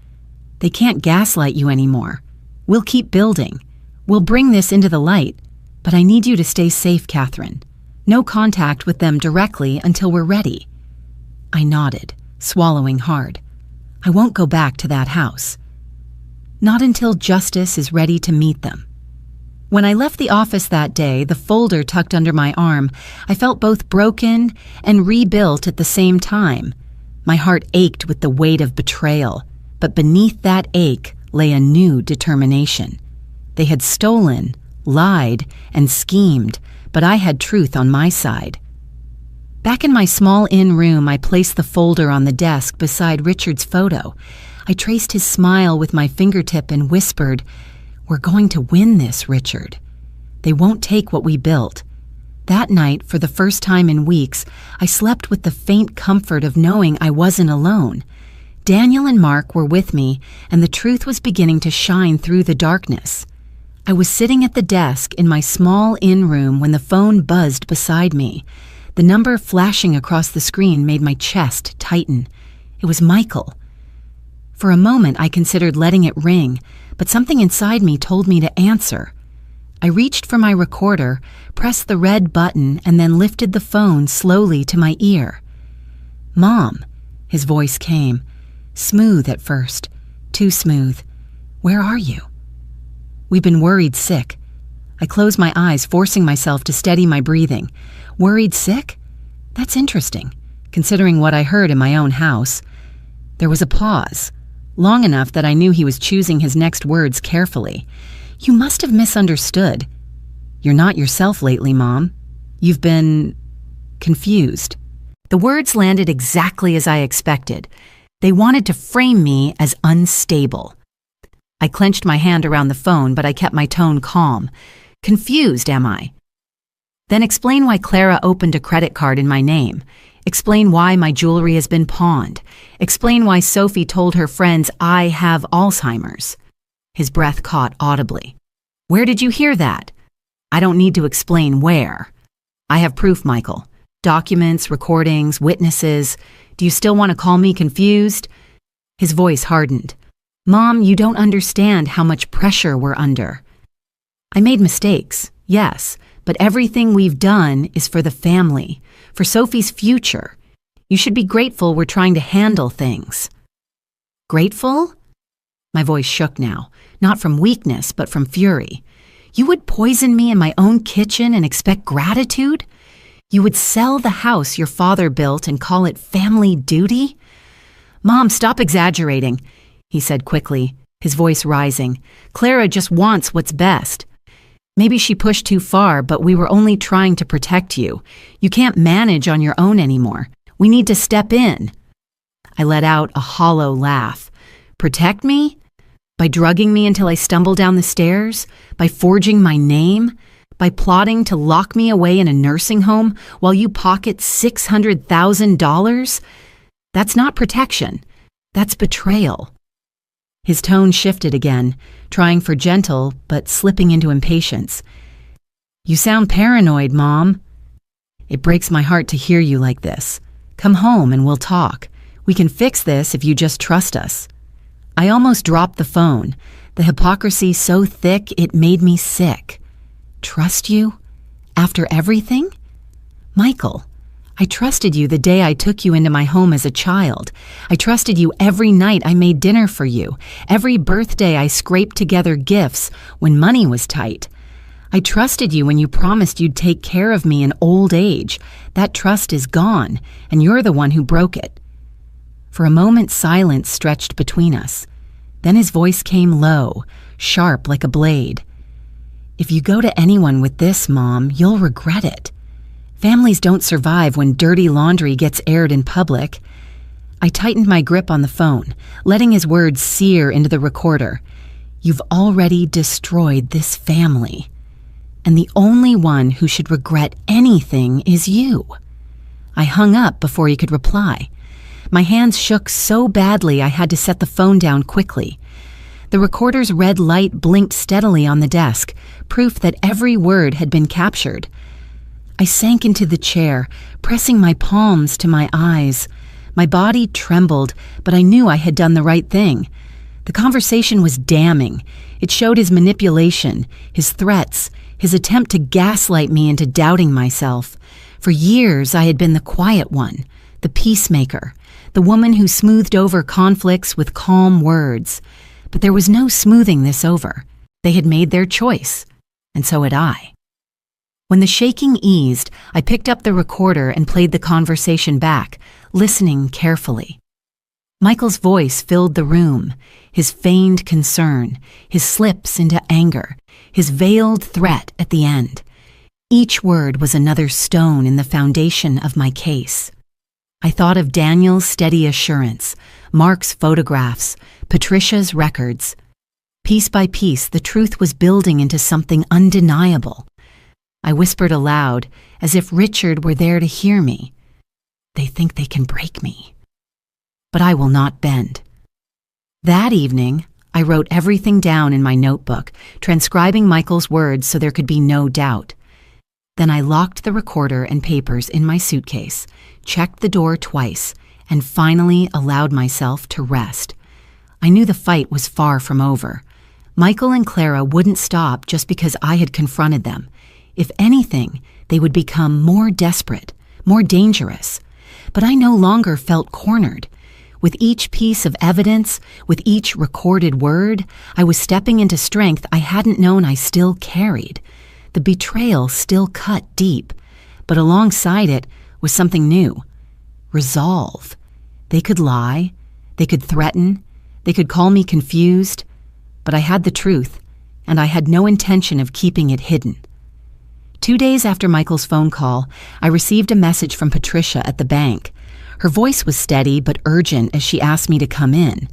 They can't gaslight you anymore. We'll keep building. We'll bring this into the light. But I need you to stay safe, Catherine. No contact with them directly until we're ready." I nodded, swallowing hard. "I won't go back to that house. Not until justice is ready to meet them." When I left the office that day, the folder tucked under my arm, I felt both broken and rebuilt at the same time. My heart ached with the weight of betrayal, but beneath that ache lay a new determination. They had stolen, lied, and schemed, but I had truth on my side. Back in my small inn room, I placed the folder on the desk beside Richard's photo. I traced his smile with my fingertip and whispered, "We're going to win this, Richard. They won't take what we built." That night, for the first time in weeks, I slept with the faint comfort of knowing I wasn't alone. Daniel and Mark were with me, and the truth was beginning to shine through the darkness. I was sitting at the desk in my small inn room when the phone buzzed beside me. The number flashing across the screen made my chest tighten. It was Michael. For a moment, I considered letting it ring, but something inside me told me to answer. I reached for my recorder, pressed the red button, and then lifted the phone slowly to my ear. "Mom," his voice came, smooth at first, too smooth. "Where are you?" "We've been worried sick." I closed my eyes, forcing myself to steady my breathing. Worried sick? That's interesting, considering what I heard in my own house. There was a pause, long enough that I knew he was choosing his next words carefully. "You must have misunderstood. You're not yourself lately, Mom. You've been confused." The words landed exactly as I expected. They wanted to frame me as unstable. I clenched my hand around the phone, but I kept my tone calm. "Confused, am I? Then explain why Clara opened a credit card in my name. Explain why my jewelry has been pawned. Explain why Sophie told her friends I have Alzheimer's." His breath caught audibly. "Where did you hear that?" "I don't need to explain where. I have proof, Michael. Documents, recordings, witnesses. Do you still want to call me confused?" His voice hardened. "Mom, you don't understand how much pressure we're under. I made mistakes, yes, but everything we've done is for the family, for Sophie's future. You should be grateful we're trying to handle things." "Grateful?" My voice shook now, not from weakness, but from fury. "You would poison me in my own kitchen and expect gratitude? You would sell the house your father built and call it family duty?" "Mom, stop exaggerating," he said quickly, his voice rising. "Clara just wants what's best. Maybe she pushed too far, but we were only trying to protect you. You can't manage on your own anymore. We need to step in." I let out a hollow laugh. "Protect me? By drugging me until I stumble down the stairs? By forging my name? By plotting to lock me away in a nursing home while you pocket $600,000? That's not protection. That's betrayal." His tone shifted again, trying for gentle, but slipping into impatience. "You sound paranoid, Mom. It breaks my heart to hear you like this. Come home and we'll talk. We can fix this if you just trust us." I almost dropped the phone, the hypocrisy so thick it made me sick. "Trust you? After everything? Michael, I trusted you the day I took you into my home as a child. I trusted you every night I made dinner for you, every birthday I scraped together gifts when money was tight. I trusted you when you promised you'd take care of me in old age. That trust is gone, and you're the one who broke it." For a moment, silence stretched between us. Then his voice came low, sharp like a blade. "If you go to anyone with this, Mom, you'll regret it. Families don't survive when dirty laundry gets aired in public." I tightened my grip on the phone, letting his words sear into the recorder. "You've already destroyed this family. And the only one who should regret anything is you." I hung up before he could reply. My hands shook so badly I had to set the phone down quickly. The recorder's red light blinked steadily on the desk, proof that every word had been captured. I sank into the chair, pressing my palms to my eyes. My body trembled, but I knew I had done the right thing. The conversation was damning. It showed his manipulation, his threats, his attempt to gaslight me into doubting myself. For years, I had been the quiet one, the peacemaker, the woman who smoothed over conflicts with calm words. But there was no smoothing this over. They had made their choice. and so had I. When the shaking eased, I picked up the recorder and played the conversation back, listening carefully. Michael's voice filled the room, his feigned concern, his slips into anger, his veiled threat at the end. Each word was another stone in the foundation of my case. I thought of Daniel's steady assurance, Mark's photographs, Patricia's records. Piece by piece, the truth was building into something undeniable. I whispered aloud, as if Richard were there to hear me. They think they can break me. But I will not bend. That evening, I wrote everything down in my notebook, transcribing Michael's words so there could be no doubt. Then I locked the recorder and papers in my suitcase, checked the door twice, and finally allowed myself to rest. I knew the fight was far from over. Michael and Clara wouldn't stop just because I had confronted them. If anything, they would become more desperate, more dangerous. But I no longer felt cornered. With each piece of evidence, with each recorded word, I was stepping into strength I hadn't known I still carried. The betrayal still cut deep, but alongside it was something new. Resolve. They could lie, they could threaten, they could call me confused, but I had the truth, and I had no intention of keeping it hidden. 2 days after Michael's phone call, I received a message from Patricia at the bank. Her voice was steady but urgent as she asked me to come in.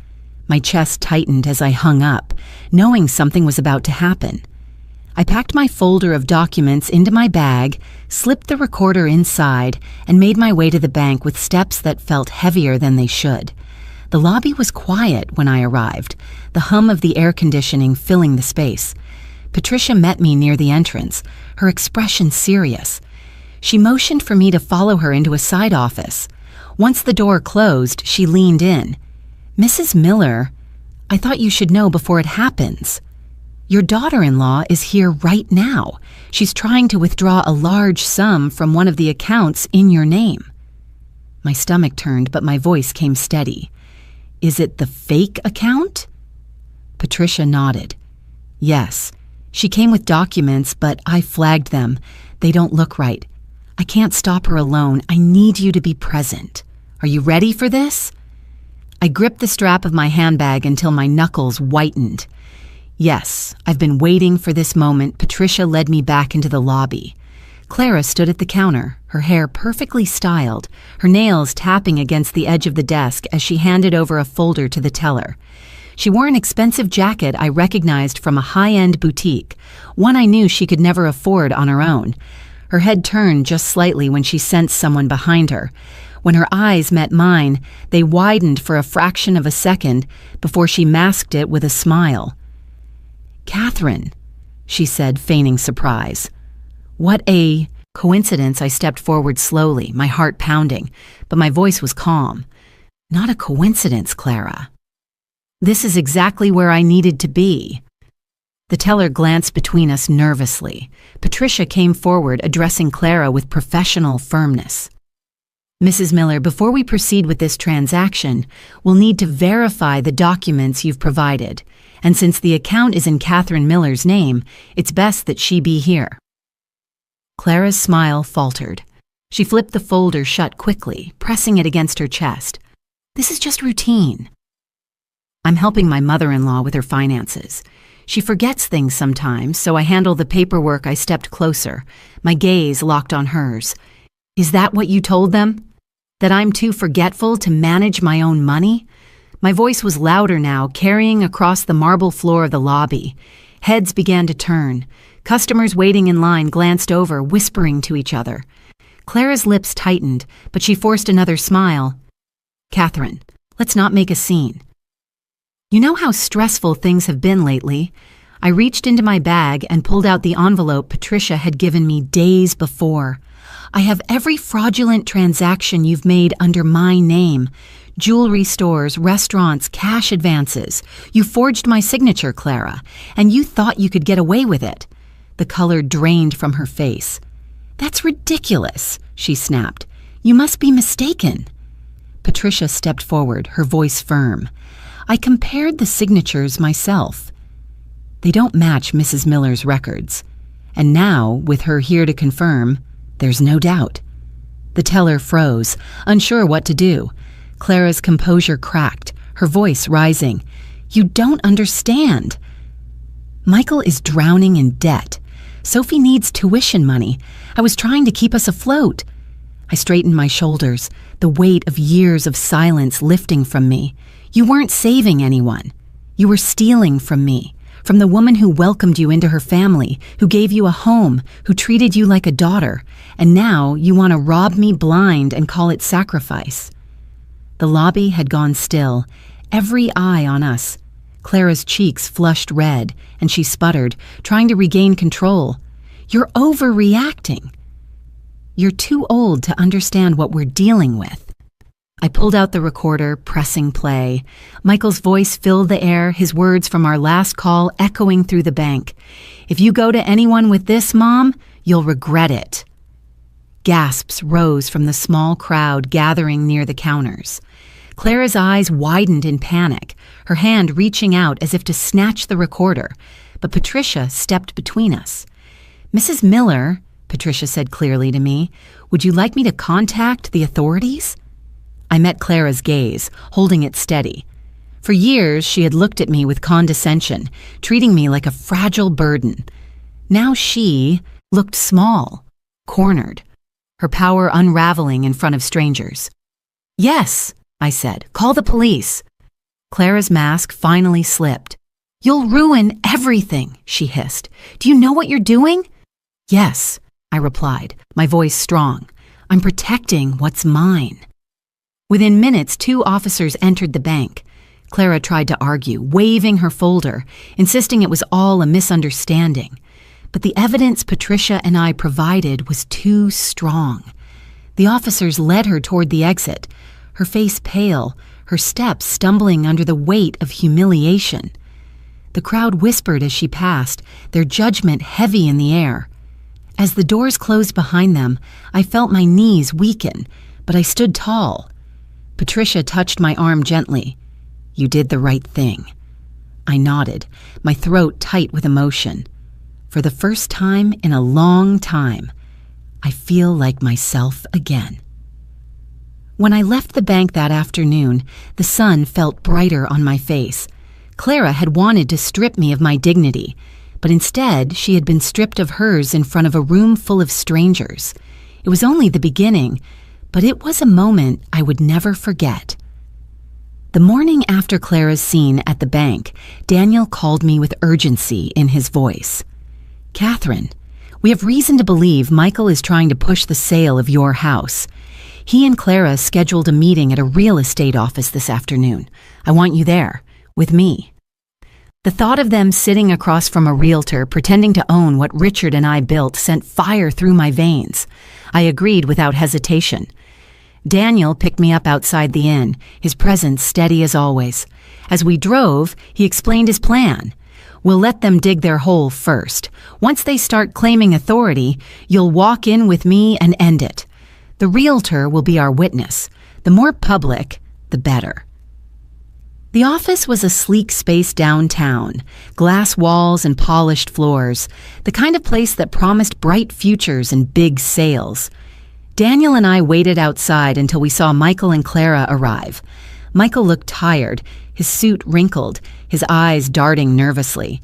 My chest tightened as I hung up, knowing something was about to happen. I packed my folder of documents into my bag, slipped the recorder inside, and made my way to the bank with steps that felt heavier than they should. The lobby was quiet when I arrived, the hum of the air conditioning filling the space. Patricia met me near the entrance, her expression serious. She motioned for me to follow her into a side office. Once the door closed, she leaned in. "Mrs. Miller, I thought you should know before it happens. Your daughter-in-law is here right now. She's trying to withdraw a large sum from one of the accounts in your name." My stomach turned, but my voice came steady. "Is it the fake account?" Patricia nodded. "Yes. She came with documents, but I flagged them. They don't look right. I can't stop her alone. I need you to be present. Are you ready for this?" I gripped the strap of my handbag until my knuckles whitened. Yes, I've been waiting for this moment. Patricia led me back into the lobby. Clara stood at the counter, her hair perfectly styled, her nails tapping against the edge of the desk as she handed over a folder to the teller. She wore an expensive jacket I recognized from a high-end boutique, one I knew she could never afford on her own. Her head turned just slightly when she sensed someone behind her. When her eyes met mine, they widened for a fraction of a second before she masked it with a smile. "Catherine," she said, feigning surprise. What a coincidence. I stepped forward slowly, my heart pounding, but my voice was calm. "Not a coincidence, Clara. This is exactly where I needed to be." The teller glanced between us nervously. Patricia came forward, addressing Clara with professional firmness. "Mrs. Miller, before we proceed with this transaction, we'll need to verify the documents you've provided. And since the account is in Catherine Miller's name, it's best that she be here." Clara's smile faltered. She flipped the folder shut quickly, pressing it against her chest. "This is just routine. I'm helping my mother-in-law with her finances. She forgets things sometimes, so I handle the paperwork." I stepped closer, my gaze locked on hers. "Is that what you told them? That I'm too forgetful to manage my own money?" My voice was louder now, carrying across the marble floor of the lobby. Heads began to turn. Customers waiting in line glanced over, whispering to each other. Clara's lips tightened, but she forced another smile. "Catherine, let's not make a scene. You know how stressful things have been lately." I reached into my bag and pulled out the envelope Patricia had given me days before. "I have every fraudulent transaction you've made under my name. Jewelry stores, restaurants, cash advances. You forged my signature, Clara, and you thought you could get away with it." The color drained from her face. "That's ridiculous," she snapped. "You must be mistaken." Patricia stepped forward, her voice firm. "I compared the signatures myself. They don't match Mrs. Miller's records. And now, with her here to confirm, there's no doubt. The teller froze, unsure what to do. Clara's composure cracked, her voice rising. "You don't understand. Michael is drowning in debt. Sophie needs tuition money. I was trying to keep us afloat." I straightened my shoulders, the weight of years of silence lifting from me. "You weren't saving anyone. You were stealing from me, from the woman who welcomed you into her family, who gave you a home, who treated you like a daughter, and now you want to rob me blind and call it sacrifice." The lobby had gone still, every eye on us. Clara's cheeks flushed red, and she sputtered, trying to regain control. "You're overreacting. You're too old to understand what we're dealing with." I pulled out the recorder, pressing play. Michael's voice filled the air, his words from our last call echoing through the bank. "If you go to anyone with this, Mom, you'll regret it." Gasps rose from the small crowd gathering near the counters. Clara's eyes widened in panic, her hand reaching out as if to snatch the recorder, but Patricia stepped between us. "Mrs. Miller," Patricia said clearly to me, "would you like me to contact the authorities?" I met Clara's gaze, holding it steady. For years, she had looked at me with condescension, treating me like a fragile burden. Now she looked small, cornered, her power unraveling in front of strangers. "Yes," I said, "call the police." Clara's mask finally slipped. "You'll ruin everything," she hissed. "Do you know what you're doing?" "Yes," I replied, my voice strong. "I'm protecting what's mine." Within minutes, 2 officers entered the bank. Clara tried to argue, waving her folder, insisting it was all a misunderstanding. But the evidence Patricia and I provided was too strong. The officers led her toward the exit, her face pale, her steps stumbling under the weight of humiliation. The crowd whispered as she passed, their judgment heavy in the air. As the doors closed behind them, I felt my knees weaken, but I stood tall. Patricia touched my arm gently. "You did the right thing." I nodded, my throat tight with emotion. For the first time in a long time, I feel like myself again. When I left the bank that afternoon, the sun felt brighter on my face. Clara had wanted to strip me of my dignity, but instead she had been stripped of hers in front of a room full of strangers. It was only the beginning, but it was a moment I would never forget. The morning after Clara's scene at the bank, Daniel called me with urgency in his voice. "Catherine, we have reason to believe Michael is trying to push the sale of your house. He and Clara scheduled a meeting at a real estate office this afternoon. I want you there, with me." The thought of them sitting across from a realtor pretending to own what Richard and I built sent fire through my veins. I agreed without hesitation. Daniel picked me up outside the inn, his presence steady as always. As we drove, he explained his plan. "We'll let them dig their hole first. Once they start claiming authority, you'll walk in with me and end it. The realtor will be our witness. The more public, the better." The office was a sleek space downtown, glass walls and polished floors, the kind of place that promised bright futures and big sales. Daniel and I waited outside until we saw Michael and Clara arrive. Michael looked tired, his suit wrinkled, his eyes darting nervously.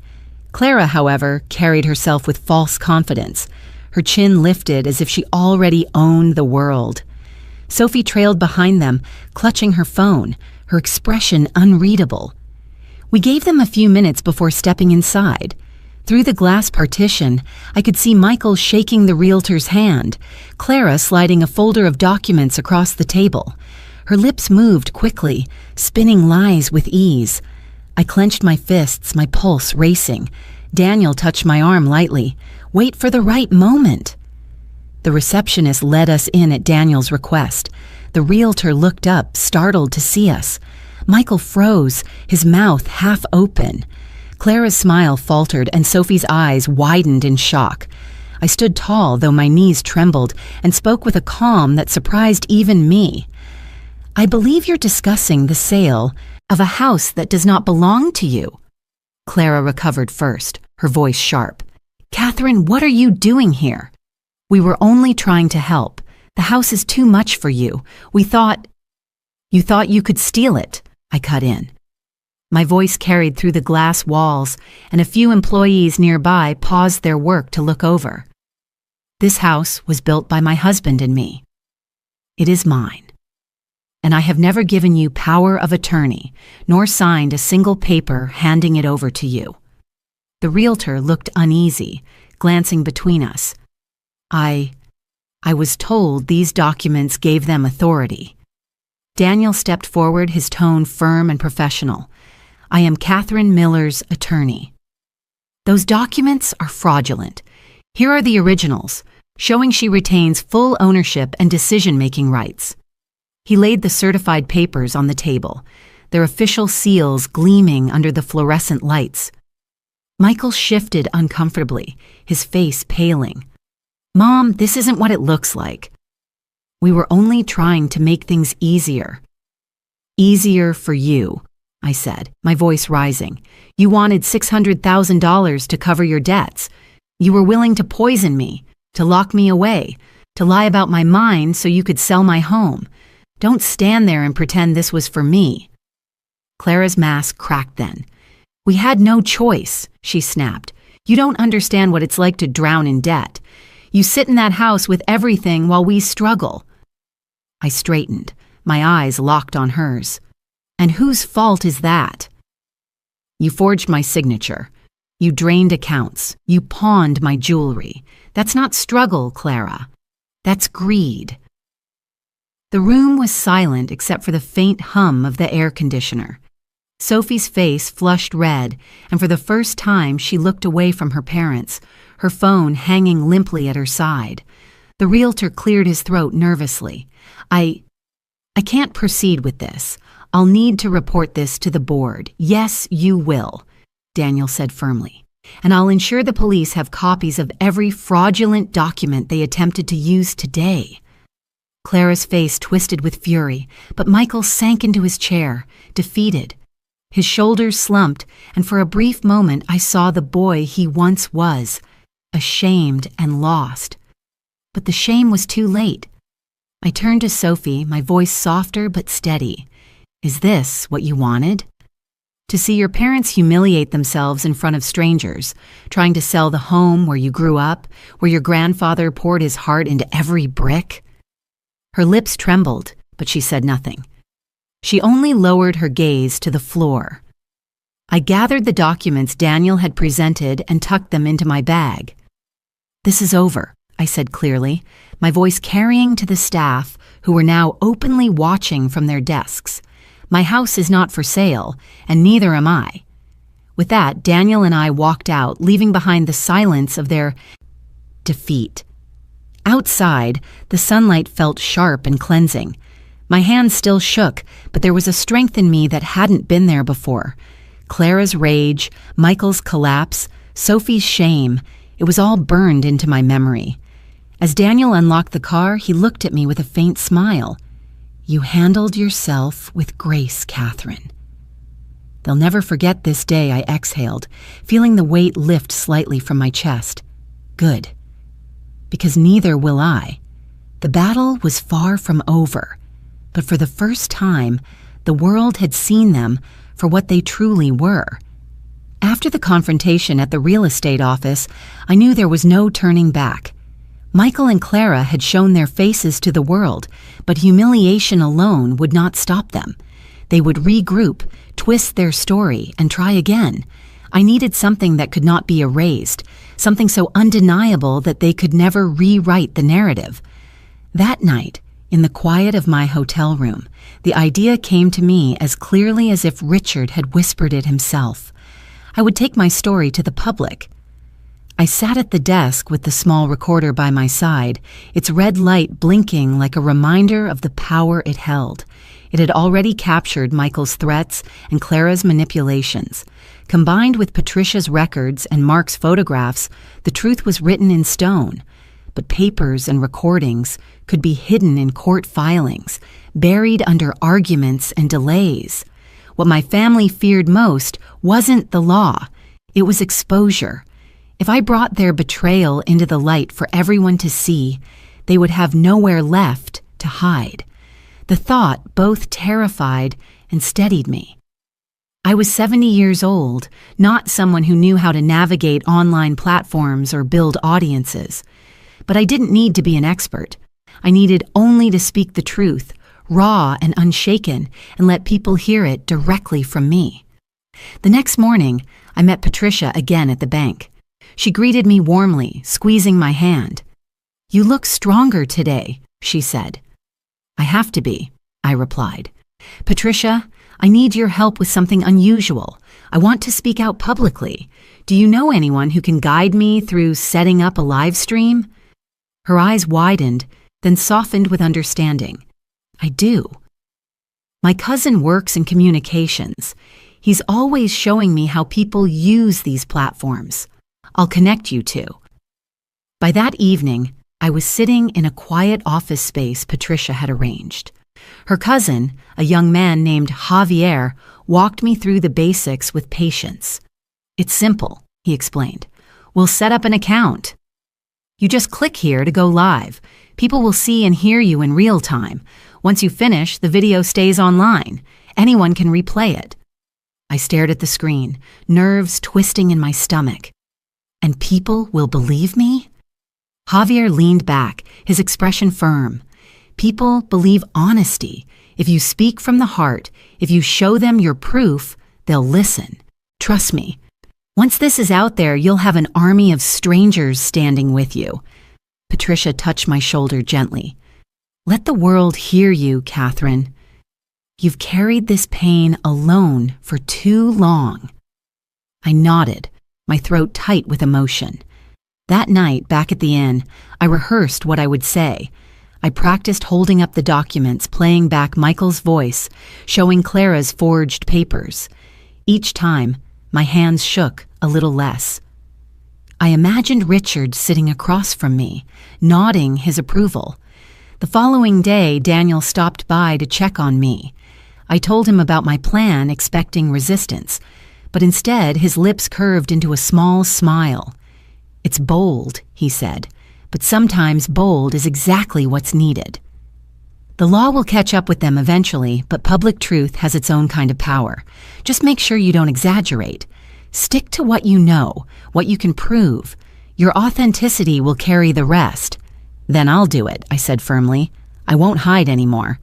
Clara, however, carried herself with false confidence, her chin lifted as if she already owned the world. Sophie trailed behind them, clutching her phone, her expression unreadable. We gave them a few minutes before stepping inside. Through the glass partition, I could see Michael shaking the realtor's hand, Clara sliding a folder of documents across the table. Her lips moved quickly, spinning lies with ease. I clenched my fists, my pulse racing. Daniel touched my arm lightly. "Wait for the right moment." The receptionist led us in at Daniel's request. The realtor looked up, startled to see us. Michael froze, his mouth half open. Clara's smile faltered and Sophie's eyes widened in shock. I stood tall, though my knees trembled, and spoke with a calm that surprised even me. "I believe you're discussing the sale of a house that does not belong to you." Clara recovered first, her voice sharp. "Catherine, what are you doing here?" "We were only trying to help. The house is too much for you. We thought—" "You thought you could steal it," I cut in. My voice carried through the glass walls, and a few employees nearby paused their work to look over. "This house was built by my husband and me. It is mine. And I have never given you power of attorney, nor signed a single paper handing it over to you." The realtor looked uneasy, glancing between us. I was told these documents gave them authority." Daniel stepped forward, his tone firm and professional. "I am Catherine Miller's attorney. Those documents are fraudulent. Here are the originals, showing she retains full ownership and decision-making rights." He laid the certified papers on the table, their official seals gleaming under the fluorescent lights. Michael shifted uncomfortably, his face paling. "Mom, this isn't what it looks like." "We were only trying to make things easier." "Easier for you," I said, my voice rising. "You wanted $600,000 to cover your debts. You were willing to poison me, to lock me away, to lie about my mind so you could sell my home. Don't stand there and pretend this was for me." Clara's mask cracked then. "We had no choice," she snapped. "You don't understand what it's like to drown in debt. You sit in that house with everything while we struggle." I straightened, my eyes locked on hers. "And whose fault is that?" "You forged my signature. You drained accounts. You pawned my jewelry. That's not struggle, Clara. That's greed." The room was silent except for the faint hum of the air conditioner. Sophie's face flushed red, and for the first time she looked away from her parents, her phone hanging limply at her side. The realtor cleared his throat nervously. I can't proceed with this. I'll need to report this to the board." "Yes, you will," Daniel said firmly. "And I'll ensure the police have copies of every fraudulent document they attempted to use today." Clara's face twisted with fury, but Michael sank into his chair, defeated. His shoulders slumped, and for a brief moment I saw the boy he once was, ashamed and lost. But the shame was too late. I turned to Sophie, my voice softer but steady. "Is this what you wanted? To see your parents humiliate themselves in front of strangers, trying to sell the home where you grew up, where your grandfather poured his heart into every brick?" Her lips trembled, but she said nothing. She only lowered her gaze to the floor. I gathered the documents Daniel had presented and tucked them into my bag. "This is over," I said clearly, my voice carrying to the staff who were now openly watching from their desks. "My house is not for sale, and neither am I." With that, Daniel and I walked out, leaving behind the silence of their defeat. Outside, the sunlight felt sharp and cleansing. My hands still shook, but there was a strength in me that hadn't been there before. Clara's rage, Michael's collapse, Sophie's shame, it was all burned into my memory. As Daniel unlocked the car, he looked at me with a faint smile. "You handled yourself with grace, Catherine." "They'll never forget this day," I exhaled, feeling the weight lift slightly from my chest. "Good. Because neither will I." The battle was far from over, but for the first time, the world had seen them for what they truly were. After the confrontation at the real estate office, I knew there was no turning back. Michael and Clara had shown their faces to the world, but humiliation alone would not stop them. They would regroup, twist their story, and try again. I needed something that could not be erased, something so undeniable that they could never rewrite the narrative. That night, in the quiet of my hotel room, the idea came to me as clearly as if Richard had whispered it himself. I would take my story to the public. I sat at the desk with the small recorder by my side, its red light blinking like a reminder of the power it held. It had already captured Michael's threats and Clara's manipulations. Combined with Patricia's records and Mark's photographs, the truth was written in stone. But papers and recordings could be hidden in court filings, buried under arguments and delays. What my family feared most wasn't the law. It was exposure. If I brought their betrayal into the light for everyone to see, they would have nowhere left to hide. The thought both terrified and steadied me. I was 70 years old, not someone who knew how to navigate online platforms or build audiences. But I didn't need to be an expert. I needed only to speak the truth, raw and unshaken, and let people hear it directly from me. The next morning, I met Patricia again at the bank. She greeted me warmly, squeezing my hand. "You look stronger today," she said. "I have to be," I replied. "Patricia, I need your help with something unusual. I want to speak out publicly. Do you know anyone who can guide me through setting up a live stream?" Her eyes widened, then softened with understanding. "I do. My cousin works in communications. He's always showing me how people use these platforms. I'll connect you two." By that evening, I was sitting in a quiet office space Patricia had arranged. Her cousin, a young man named Javier, walked me through the basics with patience. "It's simple," he explained. "We'll set up an account. You just click here to go live. People will see and hear you in real time. Once you finish, the video stays online. Anyone can replay it." I stared at the screen, nerves twisting in my stomach. "And people will believe me?" Javier leaned back, his expression firm. "People believe honesty. If you speak from the heart, if you show them your proof, they'll listen. Trust me. Once this is out there, you'll have an army of strangers standing with you." Patricia touched my shoulder gently. "Let the world hear you, Catherine. You've carried this pain alone for too long." I nodded, my throat tight with emotion. That night, back at the inn, I rehearsed what I would say. I practiced holding up the documents, playing back Michael's voice, showing Clara's forged papers. Each time, my hands shook a little less. I imagined Richard sitting across from me, nodding his approval. The following day, Daniel stopped by to check on me. I told him about my plan, expecting resistance, but instead his lips curved into a small smile. "It's bold," he said, "but sometimes bold is exactly what's needed." The law will catch up with them eventually, but public truth has its own kind of power. Just make sure you don't exaggerate. Stick to what you know, what you can prove. Your authenticity will carry the rest. "Then I'll do it," I said firmly. "I won't hide anymore."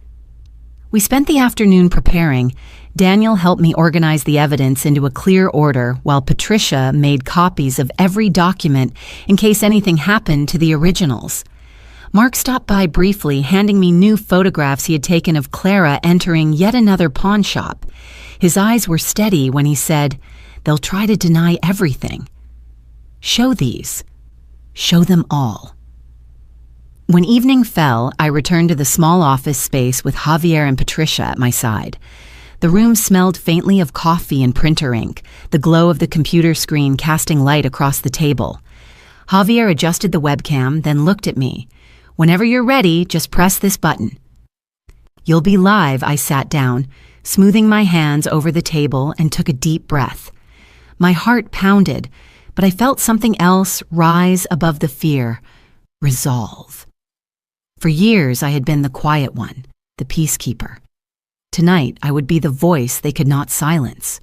We spent the afternoon preparing. Daniel helped me organize the evidence into a clear order, while Patricia made copies of every document in case anything happened to the originals. Mark stopped by briefly, handing me new photographs he had taken of Clara entering yet another pawn shop. His eyes were steady when he said, "They'll try to deny everything. Show these. Show them all." When evening fell, I returned to the small office space with Javier and Patricia at my side. The room smelled faintly of coffee and printer ink, the glow of the computer screen casting light across the table. Javier adjusted the webcam, then looked at me. "Whenever you're ready, just press this button." "You'll be live," I sat down, smoothing my hands over the table and took a deep breath. My heart pounded, but I felt something else rise above the fear: resolve. For years, I had been the quiet one, the peacekeeper. Tonight, I would be the voice they could not silence.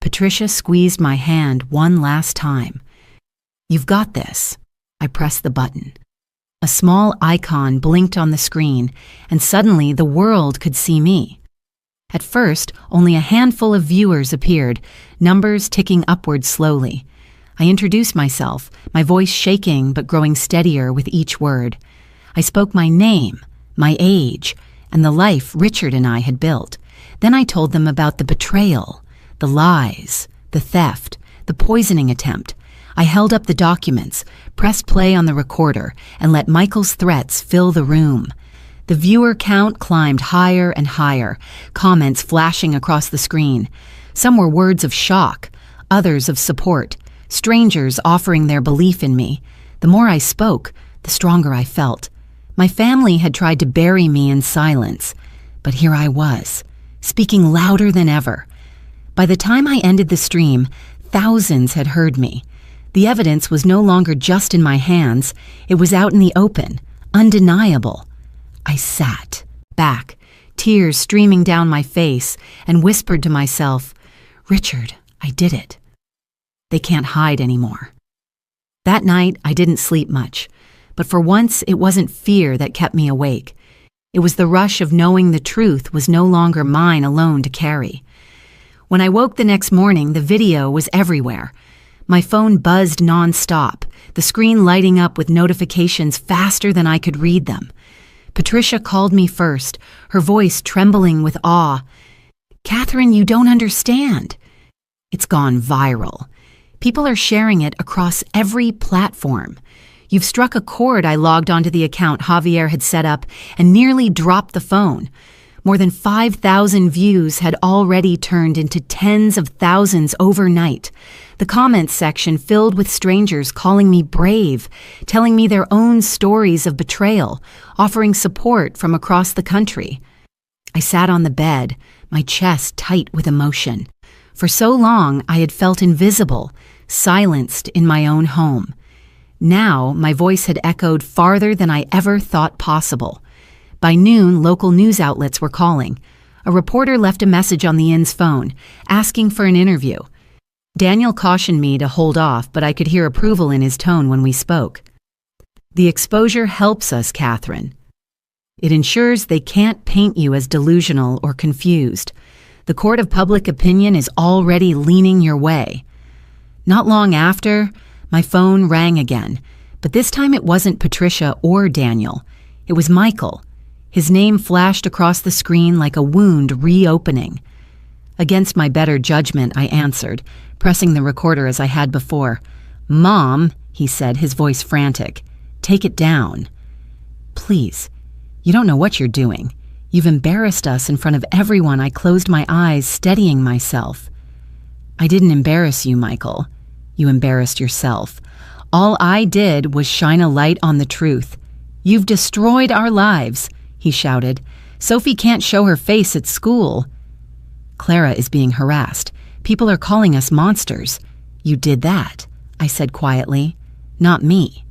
Patricia squeezed my hand one last time. "You've got this." I pressed the button. A small icon blinked on the screen, and suddenly the world could see me. At first, only a handful of viewers appeared, numbers ticking upward slowly. I introduced myself, my voice shaking but growing steadier with each word. I spoke my name, my age, and the life Richard and I had built. Then I told them about the betrayal, the lies, the theft, the poisoning attempt. I held up the documents, pressed play on the recorder, and let Michael's threats fill the room. The viewer count climbed higher and higher, comments flashing across the screen. Some were words of shock, others of support, strangers offering their belief in me. The more I spoke, the stronger I felt. My family had tried to bury me in silence, but here I was, speaking louder than ever. By the time I ended the stream, thousands had heard me. The evidence was no longer just in my hands, it was out in the open, undeniable. I sat back, tears streaming down my face, and whispered to myself, "Richard, I did it. They can't hide anymore." That night, I didn't sleep much, but for once it wasn't fear that kept me awake. It was the rush of knowing the truth was no longer mine alone to carry. When I woke the next morning, the video was everywhere. My phone buzzed nonstop, the screen lighting up with notifications faster than I could read them. Patricia called me first, her voice trembling with awe. "Catherine, you don't understand. It's gone viral. People are sharing it across every platform. You've struck a chord." I logged onto the account Javier had set up and nearly dropped the phone. More than 5,000 views had already turned into tens of thousands overnight. The comments section filled with strangers calling me brave, telling me their own stories of betrayal, offering support from across the country. I sat on the bed, my chest tight with emotion. For so long, I had felt invisible, silenced in my own home. Now, my voice had echoed farther than I ever thought possible. By noon, local news outlets were calling. A reporter left a message on the inn's phone, asking for an interview. Daniel cautioned me to hold off, but I could hear approval in his tone when we spoke. "The exposure helps us, Catherine. It ensures they can't paint you as delusional or confused. The court of public opinion is already leaning your way." Not long after, my phone rang again, but this time it wasn't Patricia or Daniel. It was Michael. His name flashed across the screen like a wound reopening. Against my better judgment, I answered, pressing the recorder as I had before. "Mom," he said, his voice frantic, "take it down. Please, you don't know what you're doing. You've embarrassed us in front of everyone." I closed my eyes, steadying myself. "I didn't embarrass you, Michael. You embarrassed yourself. All I did was shine a light on the truth. You've destroyed our lives," he shouted. "Sophie can't show her face at school. Clara is being harassed. People are calling us monsters. You did that," I said quietly. "Not me.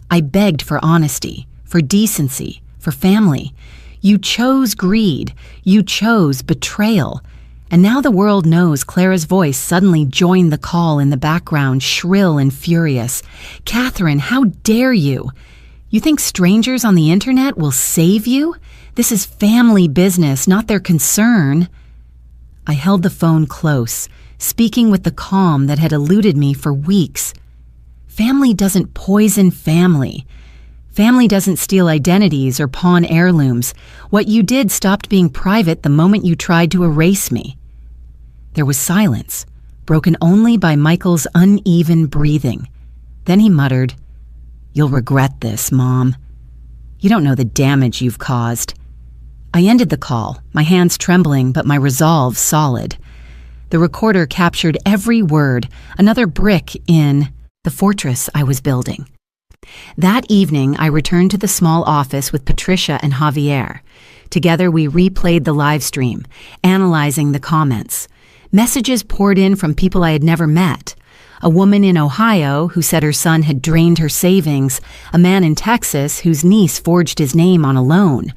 I begged for honesty, for decency, for family. You chose greed. You chose betrayal. And now the world knows." Clara's voice suddenly joined the call in the background, shrill and furious. "Catherine, how dare you? You think strangers on the internet will save you? This is family business, not their concern." I held the phone close, speaking with the calm that had eluded me for weeks. Family doesn't poison family. Family doesn't steal identities or pawn heirlooms. What you did stopped being private the moment you tried to erase me. There was silence, broken only by Michael's uneven breathing. Then he muttered, "You'll regret this, Mom. You don't know the damage you've caused." I ended the call, my hands trembling but my resolve solid. The recorder captured every word, another brick in the fortress I was building. That evening, I returned to the small office with Patricia and Javier. Together, we replayed the live stream, analyzing the comments. Messages poured in from people I had never met. A woman in Ohio who said her son had drained her savings, a man in Texas whose niece forged his name on a loan.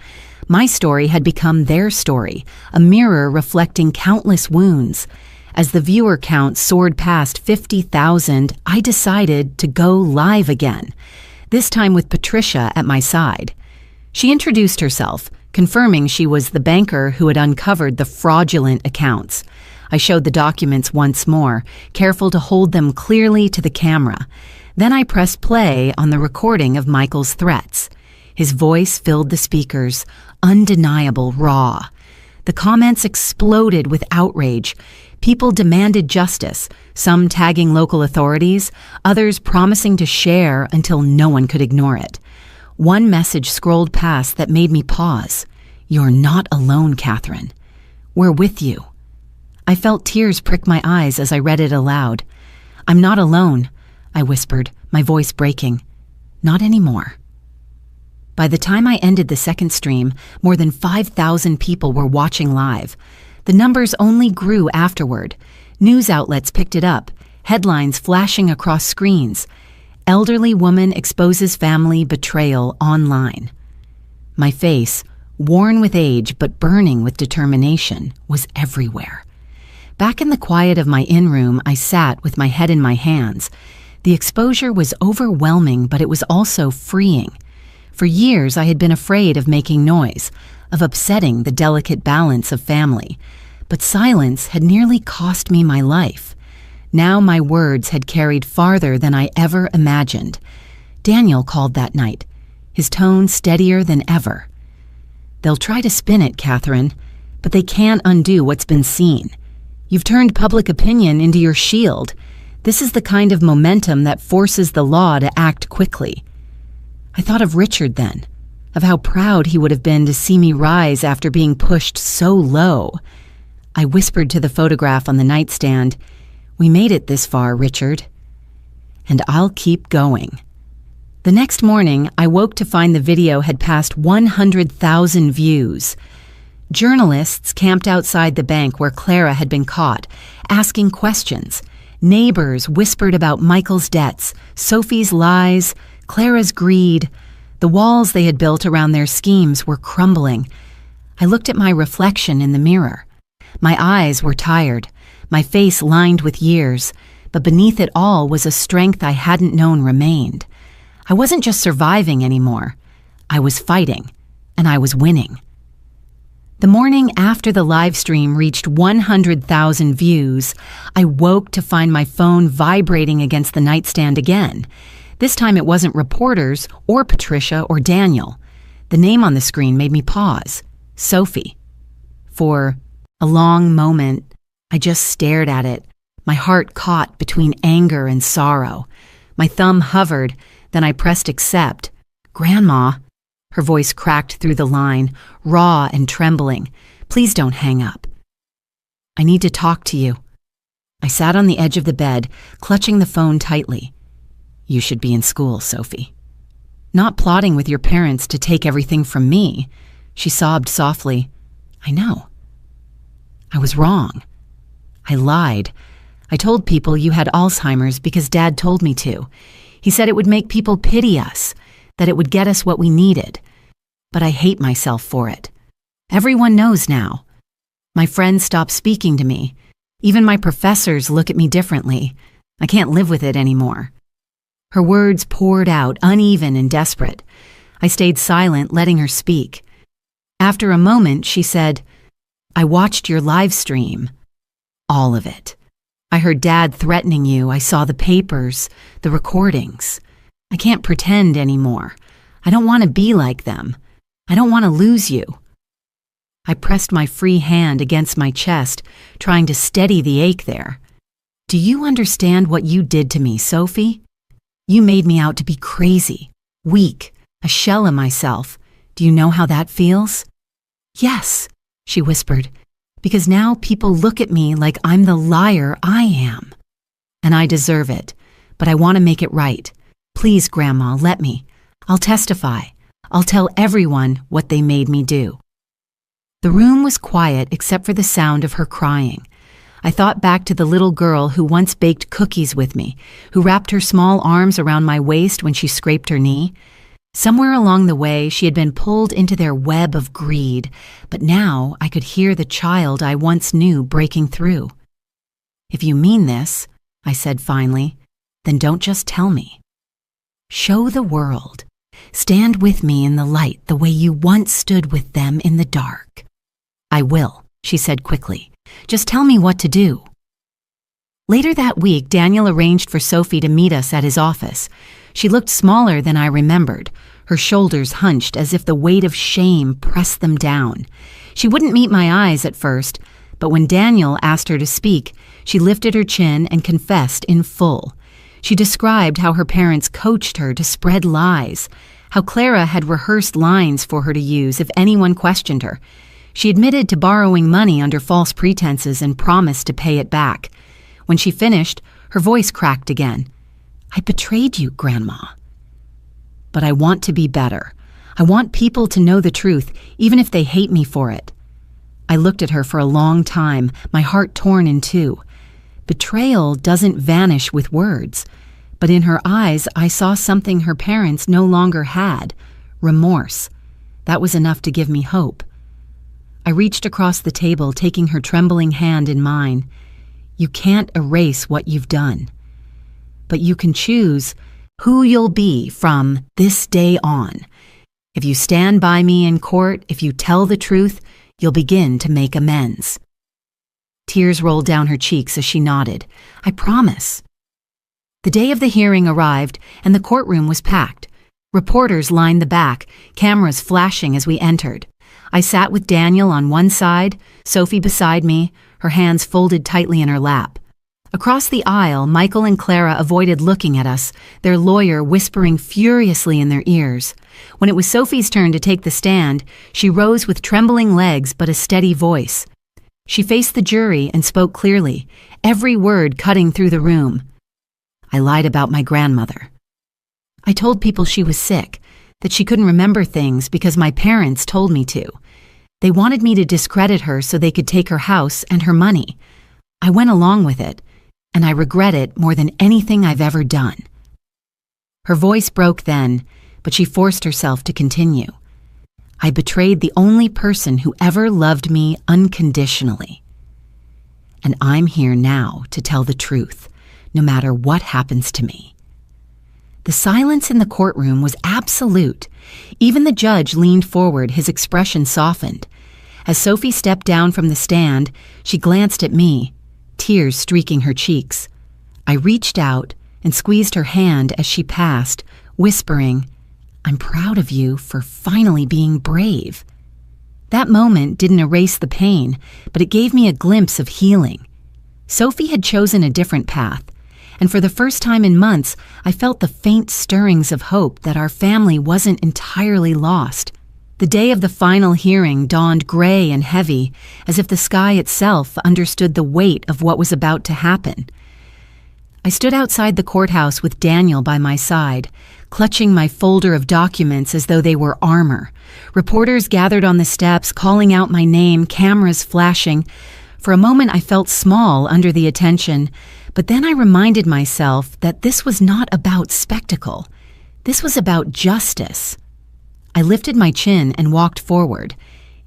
My story had become their story, a mirror reflecting countless wounds. As the viewer count soared past 50,000, I decided to go live again, this time with Patricia at my side. She introduced herself, confirming she was the banker who had uncovered the fraudulent accounts. I showed the documents once more, careful to hold them clearly to the camera. Then I pressed play on the recording of Michael's threats. His voice filled the speakers, undeniable, raw. The comments exploded with outrage. People demanded justice, some tagging local authorities, others promising to share until no one could ignore it. One message scrolled past that made me pause. "You're not alone, Catherine. We're with you." I felt tears prick my eyes as I read it aloud. "I'm not alone," I whispered, my voice breaking. "Not anymore." By the time I ended the second stream, more than 5,000 people were watching live. The numbers only grew afterward. News outlets picked it up. headlines flashing across screens. Elderly woman exposes family betrayal online. My face, worn with age but burning with determination, was everywhere. Back in the quiet of my in-room, I sat with my head in my hands. The exposure was overwhelming, but it was also freeing. For years, I had been afraid of making noise, of upsetting the delicate balance of family. But silence had nearly cost me my life. Now my words had carried farther than I ever imagined. Daniel called that night, his tone steadier than ever. "They'll try to spin it, Catherine, but they can't undo what's been seen. You've turned public opinion into your shield. This is the kind of momentum that forces the law to act quickly." I thought of Richard then, of how proud he would have been to see me rise after being pushed so low. I whispered to the photograph on the nightstand, "We made it this far, Richard. And I'll keep going." The next morning, I woke to find the video had passed 100,000 views. Journalists camped outside the bank where Clara had been caught, asking questions. Neighbors whispered about Michael's debts, Sophie's lies, Clara's greed. The walls they had built around their schemes were crumbling. I looked at my reflection in the mirror. My eyes were tired, my face lined with years, but beneath it all was a strength I hadn't known remained. I wasn't just surviving anymore. I was fighting, and I was winning. The morning after the live stream reached 100,000 views, I woke to find my phone vibrating against the nightstand again. This time it wasn't reporters or Patricia or Daniel. The name on the screen made me pause. Sophie. For a long moment, I just stared at it, my heart caught between anger and sorrow. My thumb hovered, then I pressed accept. "Grandma," her voice cracked through the line, raw and trembling. "Please don't hang up. I need to talk to you." I sat on the edge of the bed, clutching the phone tightly. "You should be in school, Sophie. Not plotting with your parents to take everything from me." She sobbed softly. "I know. I was wrong. I lied. I told people you had Alzheimer's because Dad told me to. He said it would make people pity us, that it would get us what we needed. But I hate myself for it. Everyone knows now. My friends stop speaking to me. Even my professors look at me differently. I can't live with it anymore." Her words poured out, uneven and desperate. I stayed silent, letting her speak. After a moment, she said, "I watched your live stream. All of it. I heard Dad threatening you. I saw the papers, the recordings. I can't pretend anymore. I don't want to be like them. I don't want to lose you." I pressed my free hand against my chest, trying to steady the ache there. "Do you understand what you did to me, Sophie? You made me out to be crazy, weak, a shell of myself. Do you know how that feels?" "Yes," she whispered, "because now people look at me like I'm the liar I am. And I deserve it, but I want to make it right. Please, Grandma, let me. I'll testify. I'll tell everyone what they made me do." The room was quiet except for the sound of her crying. I thought back to the little girl who once baked cookies with me, who wrapped her small arms around my waist when she scraped her knee. Somewhere along the way, she had been pulled into their web of greed, but now I could hear the child I once knew breaking through. "If you mean this," I said finally, "then don't just tell me. Show the world. Stand with me in the light the way you once stood with them in the dark." "I will," she said quickly. "Just tell me what to do." Later that week, Daniel arranged for Sophie to meet us at his office. She looked smaller than I remembered, her shoulders hunched as if the weight of shame pressed them down. She wouldn't meet my eyes at first, but when Daniel asked her to speak, she lifted her chin and confessed in full. She described how her parents coached her to spread lies, how Clara had rehearsed lines for her to use if anyone questioned her. She admitted to borrowing money under false pretenses and promised to pay it back. When she finished, her voice cracked again. "I betrayed you, Grandma. But I want to be better. I want people to know the truth, even if they hate me for it." I looked at her for a long time, my heart torn in two. Betrayal doesn't vanish with words, but in her eyes I saw something her parents no longer had: remorse. That was enough to give me hope. I reached across the table, taking her trembling hand in mine. You can't erase what you've done, but you can choose who you'll be from this day on. If you stand by me in court, if you tell the truth, you'll begin to make amends. Tears rolled down her cheeks as she nodded. I promise. The day of the hearing arrived, and the courtroom was packed. Reporters lined the back, cameras flashing as we entered. I sat with Daniel on one side, Sophie beside me, her hands folded tightly in her lap. Across the aisle, Michael and Clara avoided looking at us, their lawyer whispering furiously in their ears. When it was Sophie's turn to take the stand, she rose with trembling legs but a steady voice. She faced the jury and spoke clearly, every word cutting through the room. I lied about my grandmother. I told people she was sick, that she couldn't remember things because my parents told me to. They wanted me to discredit her so they could take her house and her money. I went along with it, and I regret it more than anything I've ever done. Her voice broke then, but she forced herself to continue. I betrayed the only person who ever loved me unconditionally. And I'm here now to tell the truth, no matter what happens to me. The silence in the courtroom was absolute. Even the judge leaned forward, his expression softened. As Sophie stepped down from the stand, she glanced at me, tears streaking her cheeks. I reached out and squeezed her hand as she passed, whispering, I'm proud of you for finally being brave. That moment didn't erase the pain, but it gave me a glimpse of healing. Sophie had chosen a different path, and for the first time in months, I felt the faint stirrings of hope that our family wasn't entirely lost. The day of the final hearing dawned gray and heavy, as if the sky itself understood the weight of what was about to happen. I stood outside the courthouse with Daniel by my side, clutching my folder of documents as though they were armor. Reporters gathered on the steps, calling out my name, cameras flashing. For a moment I felt small under the attention, but then I reminded myself that this was not about spectacle. This was about justice. I lifted my chin and walked forward.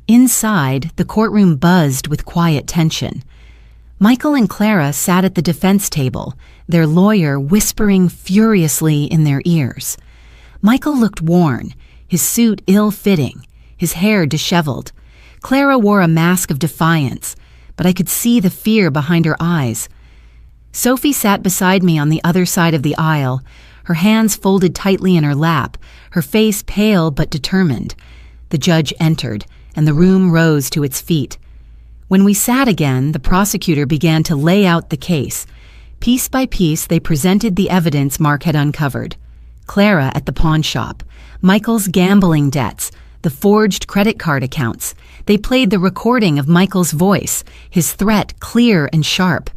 Inside, the courtroom buzzed with quiet tension. Michael and Clara sat at the defense table, their lawyer whispering furiously in their ears. Michael looked worn, his suit ill-fitting, his hair disheveled. Clara wore a mask of defiance, but I could see the fear behind her eyes. Sophie sat beside me on the other side of the aisle, her hands folded tightly in her lap, her face pale but determined. The judge entered, and the room rose to its feet. When we sat again, the prosecutor began to lay out the case. Piece by piece, they presented the evidence Mark had uncovered. Clara at the pawn shop, Michael's gambling debts, the forged credit card accounts. They played the recording of Michael's voice, his threat clear and sharp.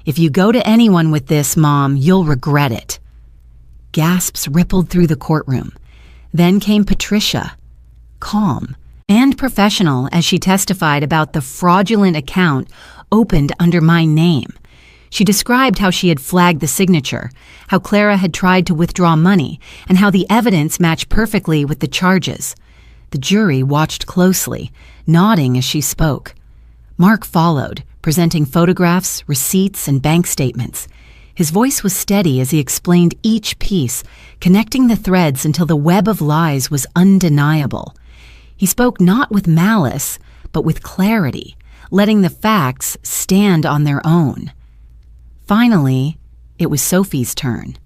If you go to anyone with this, Mom, you'll regret it. Gasps rippled through the courtroom. Then came Patricia, calm and professional as she testified about the fraudulent account opened under my name. She described how she had flagged the signature, how Clara had tried to withdraw money, and how the evidence matched perfectly with the charges. The jury watched closely, nodding as she spoke. Mark followed, presenting photographs, receipts, and bank statements. His voice was steady as he explained each piece, connecting the threads until the web of lies was undeniable. He spoke not with malice, but with clarity, letting the facts stand on their own. Finally, it was Sophie's turn.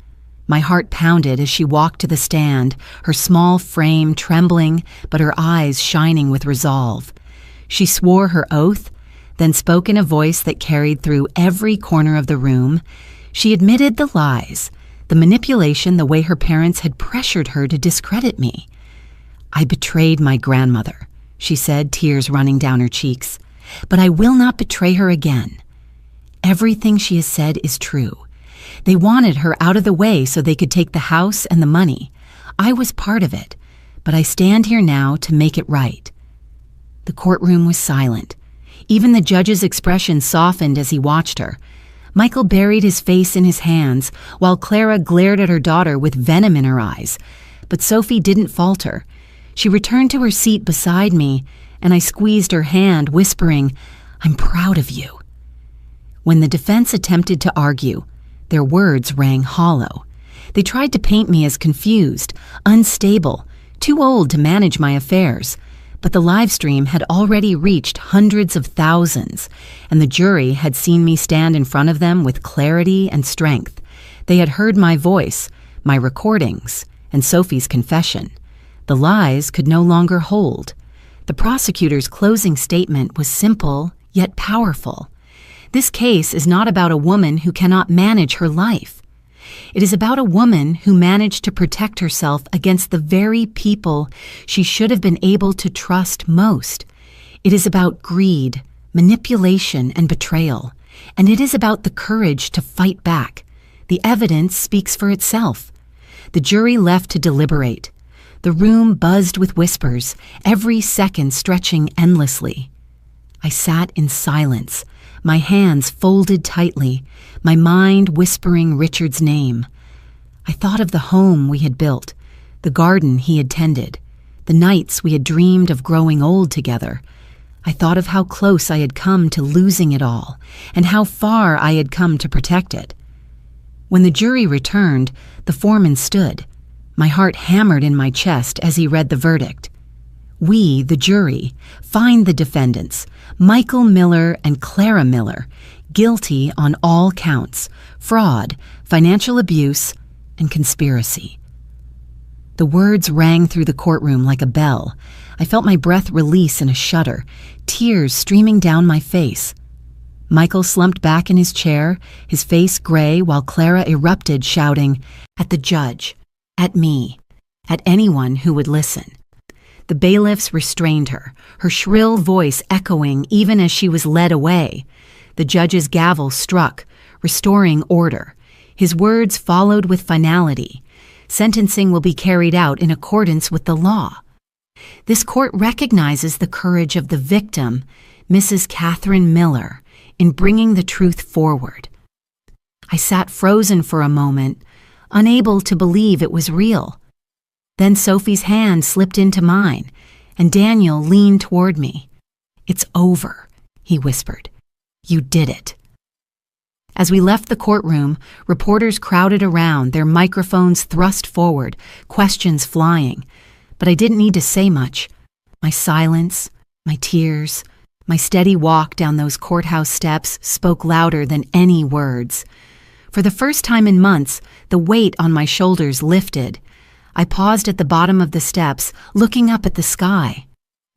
My heart pounded as she walked to the stand, her small frame trembling, but her eyes shining with resolve. She swore her oath, then spoke in a voice that carried through every corner of the room. She admitted the lies, the manipulation, the way her parents had pressured her to discredit me. I betrayed my grandmother, she said, tears running down her cheeks, but I will not betray her again. Everything she has said is true. They wanted her out of the way so they could take the house and the money. I was part of it, but I stand here now to make it right. The courtroom was silent. Even the judge's expression softened as he watched her. Michael buried his face in his hands, while Clara glared at her daughter with venom in her eyes. But Sophie didn't falter. She returned to her seat beside me, and I squeezed her hand, whispering, "I'm proud of you." When the defense attempted to argue, their words rang hollow. They tried to paint me as confused, unstable, too old to manage my affairs. But the live stream had already reached hundreds of thousands, and the jury had seen me stand in front of them with clarity and strength. They had heard my voice, my recordings, and Sophie's confession. The lies could no longer hold. The prosecutor's closing statement was simple, yet powerful. This case is not about a woman who cannot manage her life. It is about a woman who managed to protect herself against the very people she should have been able to trust most. It is about greed, manipulation, and betrayal. And it is about the courage to fight back. The evidence speaks for itself. The jury left to deliberate. The room buzzed with whispers, every second stretching endlessly. I sat in silence, my hands folded tightly, my mind whispering Richard's name. I thought of the home we had built, the garden he had tended, the nights we had dreamed of growing old together. I thought of how close I had come to losing it all, and how far I had come to protect it. When the jury returned, the foreman stood. My heart hammered in my chest as he read the verdict. We, the jury, find the defendants, Michael Miller and Clara Miller, guilty on all counts: fraud, financial abuse, and conspiracy. The words rang through the courtroom like a bell. I felt my breath release in a shudder, tears streaming down my face. Michael slumped back in his chair, his face gray, while Clara erupted, shouting, "At the judge, at me, at anyone who would listen." The bailiffs restrained her, her shrill voice echoing even as she was led away. The judge's gavel struck, restoring order. His words followed with finality. Sentencing will be carried out in accordance with the law. This court recognizes the courage of the victim, Mrs. Catherine Miller, in bringing the truth forward. I sat frozen for a moment, unable to believe it was real. Then Sophie's hand slipped into mine, and Daniel leaned toward me. "It's over," he whispered. "You did it." As we left the courtroom, reporters crowded around, their microphones thrust forward, questions flying. But I didn't need to say much. My silence, my tears, my steady walk down those courthouse steps spoke louder than any words. For the first time in months, the weight on my shoulders lifted. I paused at the bottom of the steps, looking up at the sky.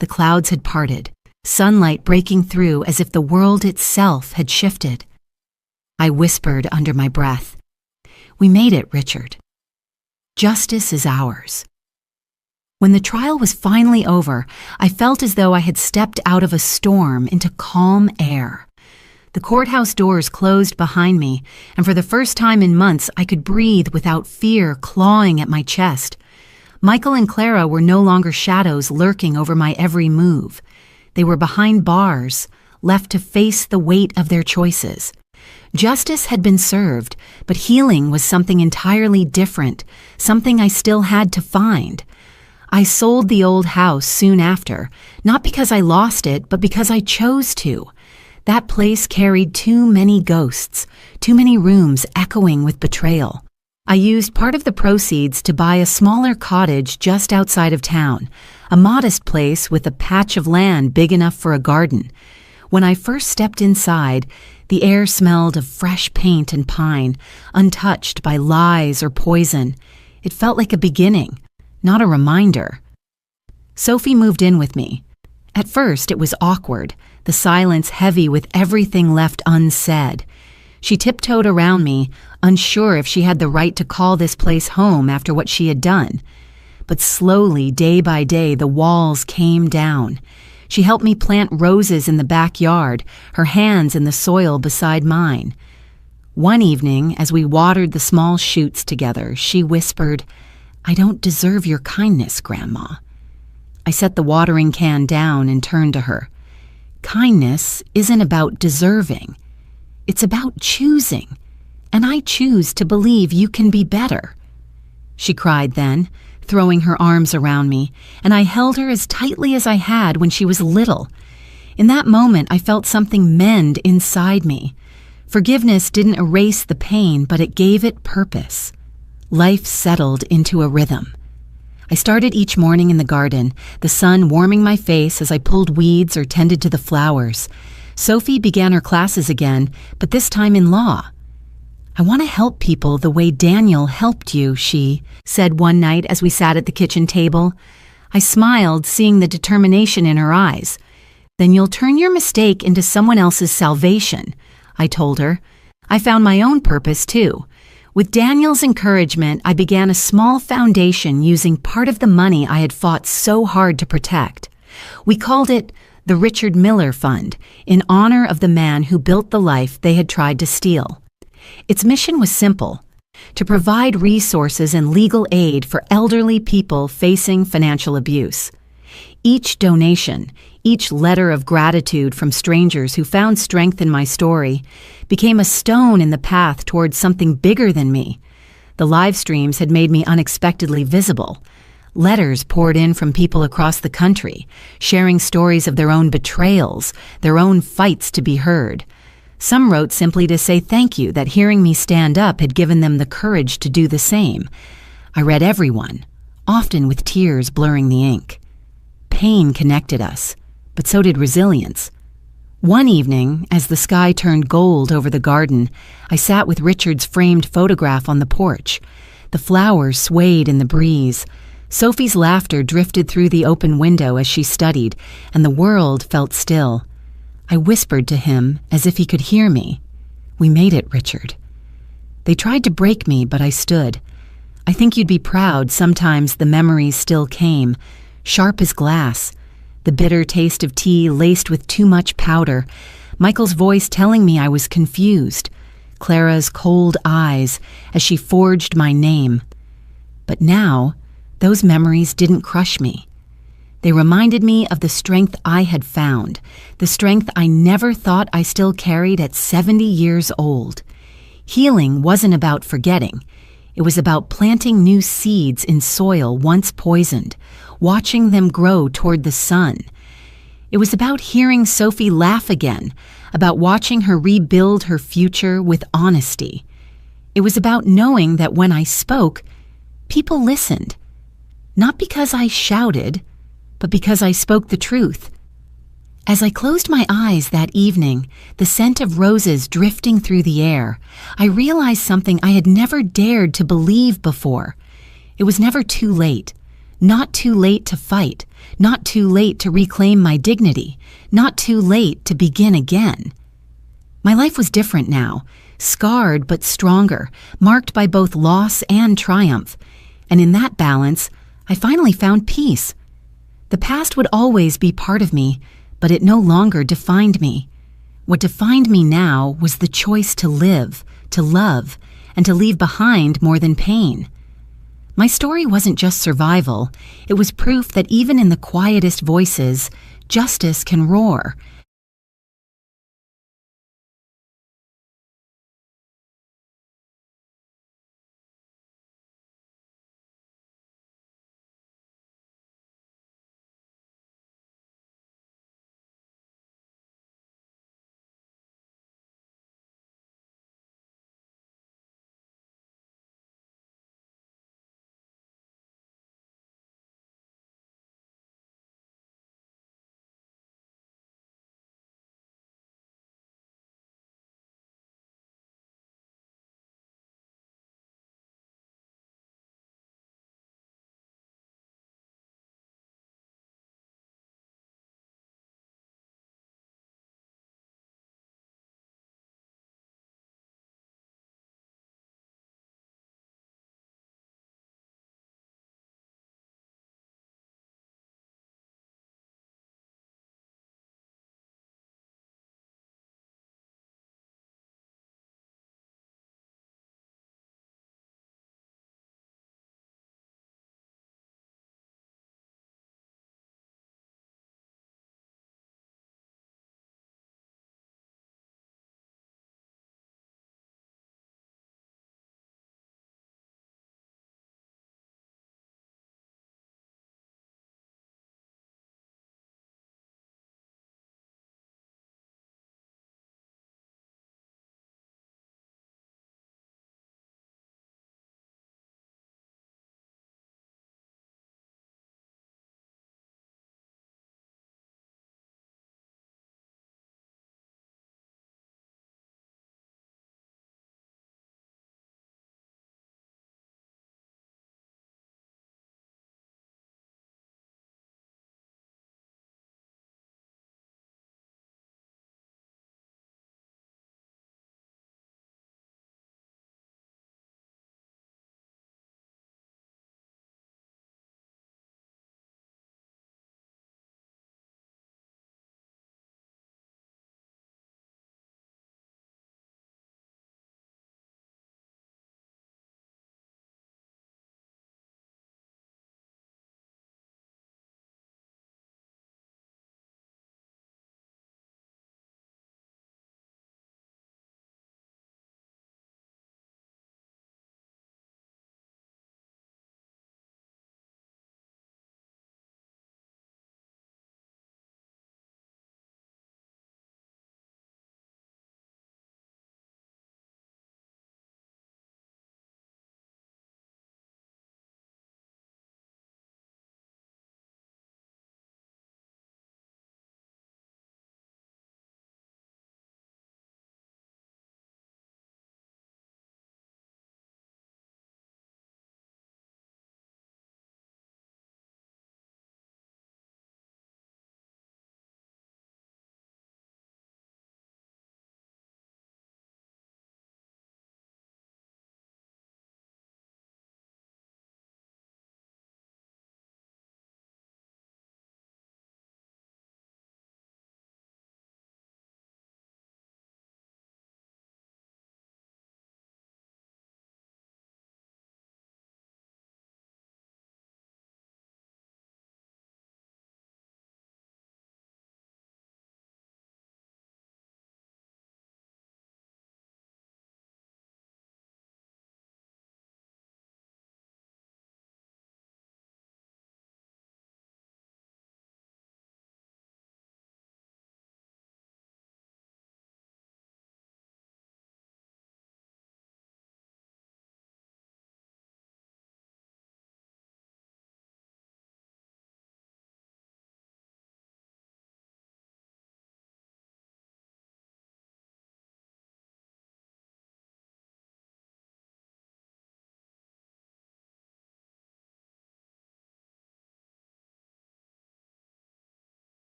The clouds had parted, sunlight breaking through as if the world itself had shifted. I whispered under my breath, "We made it, Richard. Justice is ours." When the trial was finally over, I felt as though I had stepped out of a storm into calm air. The courthouse doors closed behind me, and for the first time in months I could breathe without fear clawing at my chest. Michael and Clara were no longer shadows lurking over my every move. They were behind bars, left to face the weight of their choices. Justice had been served, but healing was something entirely different, something I still had to find. I sold the old house soon after, not because I lost it, but because I chose to. That place carried too many ghosts, too many rooms echoing with betrayal. I used part of the proceeds to buy a smaller cottage just outside of town, a modest place with a patch of land big enough for a garden. When I first stepped inside, the air smelled of fresh paint and pine, untouched by lies or poison. It felt like a beginning, not a reminder. Sophie moved in with me. At first, it was awkward, the silence heavy with everything left unsaid. She tiptoed around me, unsure if she had the right to call this place home after what she had done. But slowly, day by day, the walls came down. She helped me plant roses in the backyard, her hands in the soil beside mine. One evening, as we watered the small shoots together, she whispered, "I don't deserve your kindness, Grandma." I set the watering can down and turned to her. Kindness isn't about deserving. It's about choosing, and I choose to believe you can be better." She cried then, throwing her arms around me, and I held her as tightly as I had when she was little. In that moment, I felt something mend inside me. Forgiveness didn't erase the pain, but it gave it purpose. Life settled into a rhythm. I started each morning in the garden, the sun warming my face as I pulled weeds or tended to the flowers. Sophie began her classes again, but this time in law. "I want to help people the way Daniel helped you," she said one night as we sat at the kitchen table. I smiled, seeing the determination in her eyes. "Then you'll turn your mistake into someone else's salvation," I told her. I found my own purpose, too. With Daniel's encouragement, I began a small foundation using part of the money I had fought so hard to protect. We called it the Richard Miller Fund, in honor of the man who built the life they had tried to steal. Its mission was simple: to provide resources and legal aid for elderly people facing financial abuse. Each donation, each letter of gratitude from strangers who found strength in my story, became a stone in the path towards something bigger than me. The live streams had made me unexpectedly visible. Letters poured in from people across the country, sharing stories of their own betrayals, their own fights to be heard. Some wrote simply to say thank you, that hearing me stand up had given them the courage to do the same. I read every one, often with tears blurring the ink. Pain connected us, but so did resilience. One evening, as the sky turned gold over the garden, I sat with Richard's framed photograph on the porch. The flowers swayed in the breeze. Sophie's laughter drifted through the open window as she studied, and the world felt still. I whispered to him as if he could hear me. "We made it, Richard." They tried to break me, but I stood. I think you'd be proud. Sometimes the memories still came, sharp as glass. The bitter taste of tea laced with too much powder. Michael's voice telling me I was confused. Clara's cold eyes as she forged my name. But now, those memories didn't crush me. They reminded me of the strength I had found, the strength I never thought I still carried at 70 years old. Healing wasn't about forgetting. It was about planting new seeds in soil once poisoned, watching them grow toward the sun. It was about hearing Sophie laugh again, about watching her rebuild her future with honesty. It was about knowing that when I spoke, people listened. Not because I shouted, but because I spoke the truth. As I closed my eyes that evening, the scent of roses drifting through the air, I realized something I had never dared to believe before. It was never too late. Not too late to fight. Not too late to reclaim my dignity. Not too late to begin again. My life was different now, scarred but stronger, marked by both loss and triumph. And in that balance, I finally found peace. The past would always be part of me, but it no longer defined me. What defined me now was the choice to live, to love, and to leave behind more than pain. My story wasn't just survival. It was proof that even in the quietest voices, justice can roar.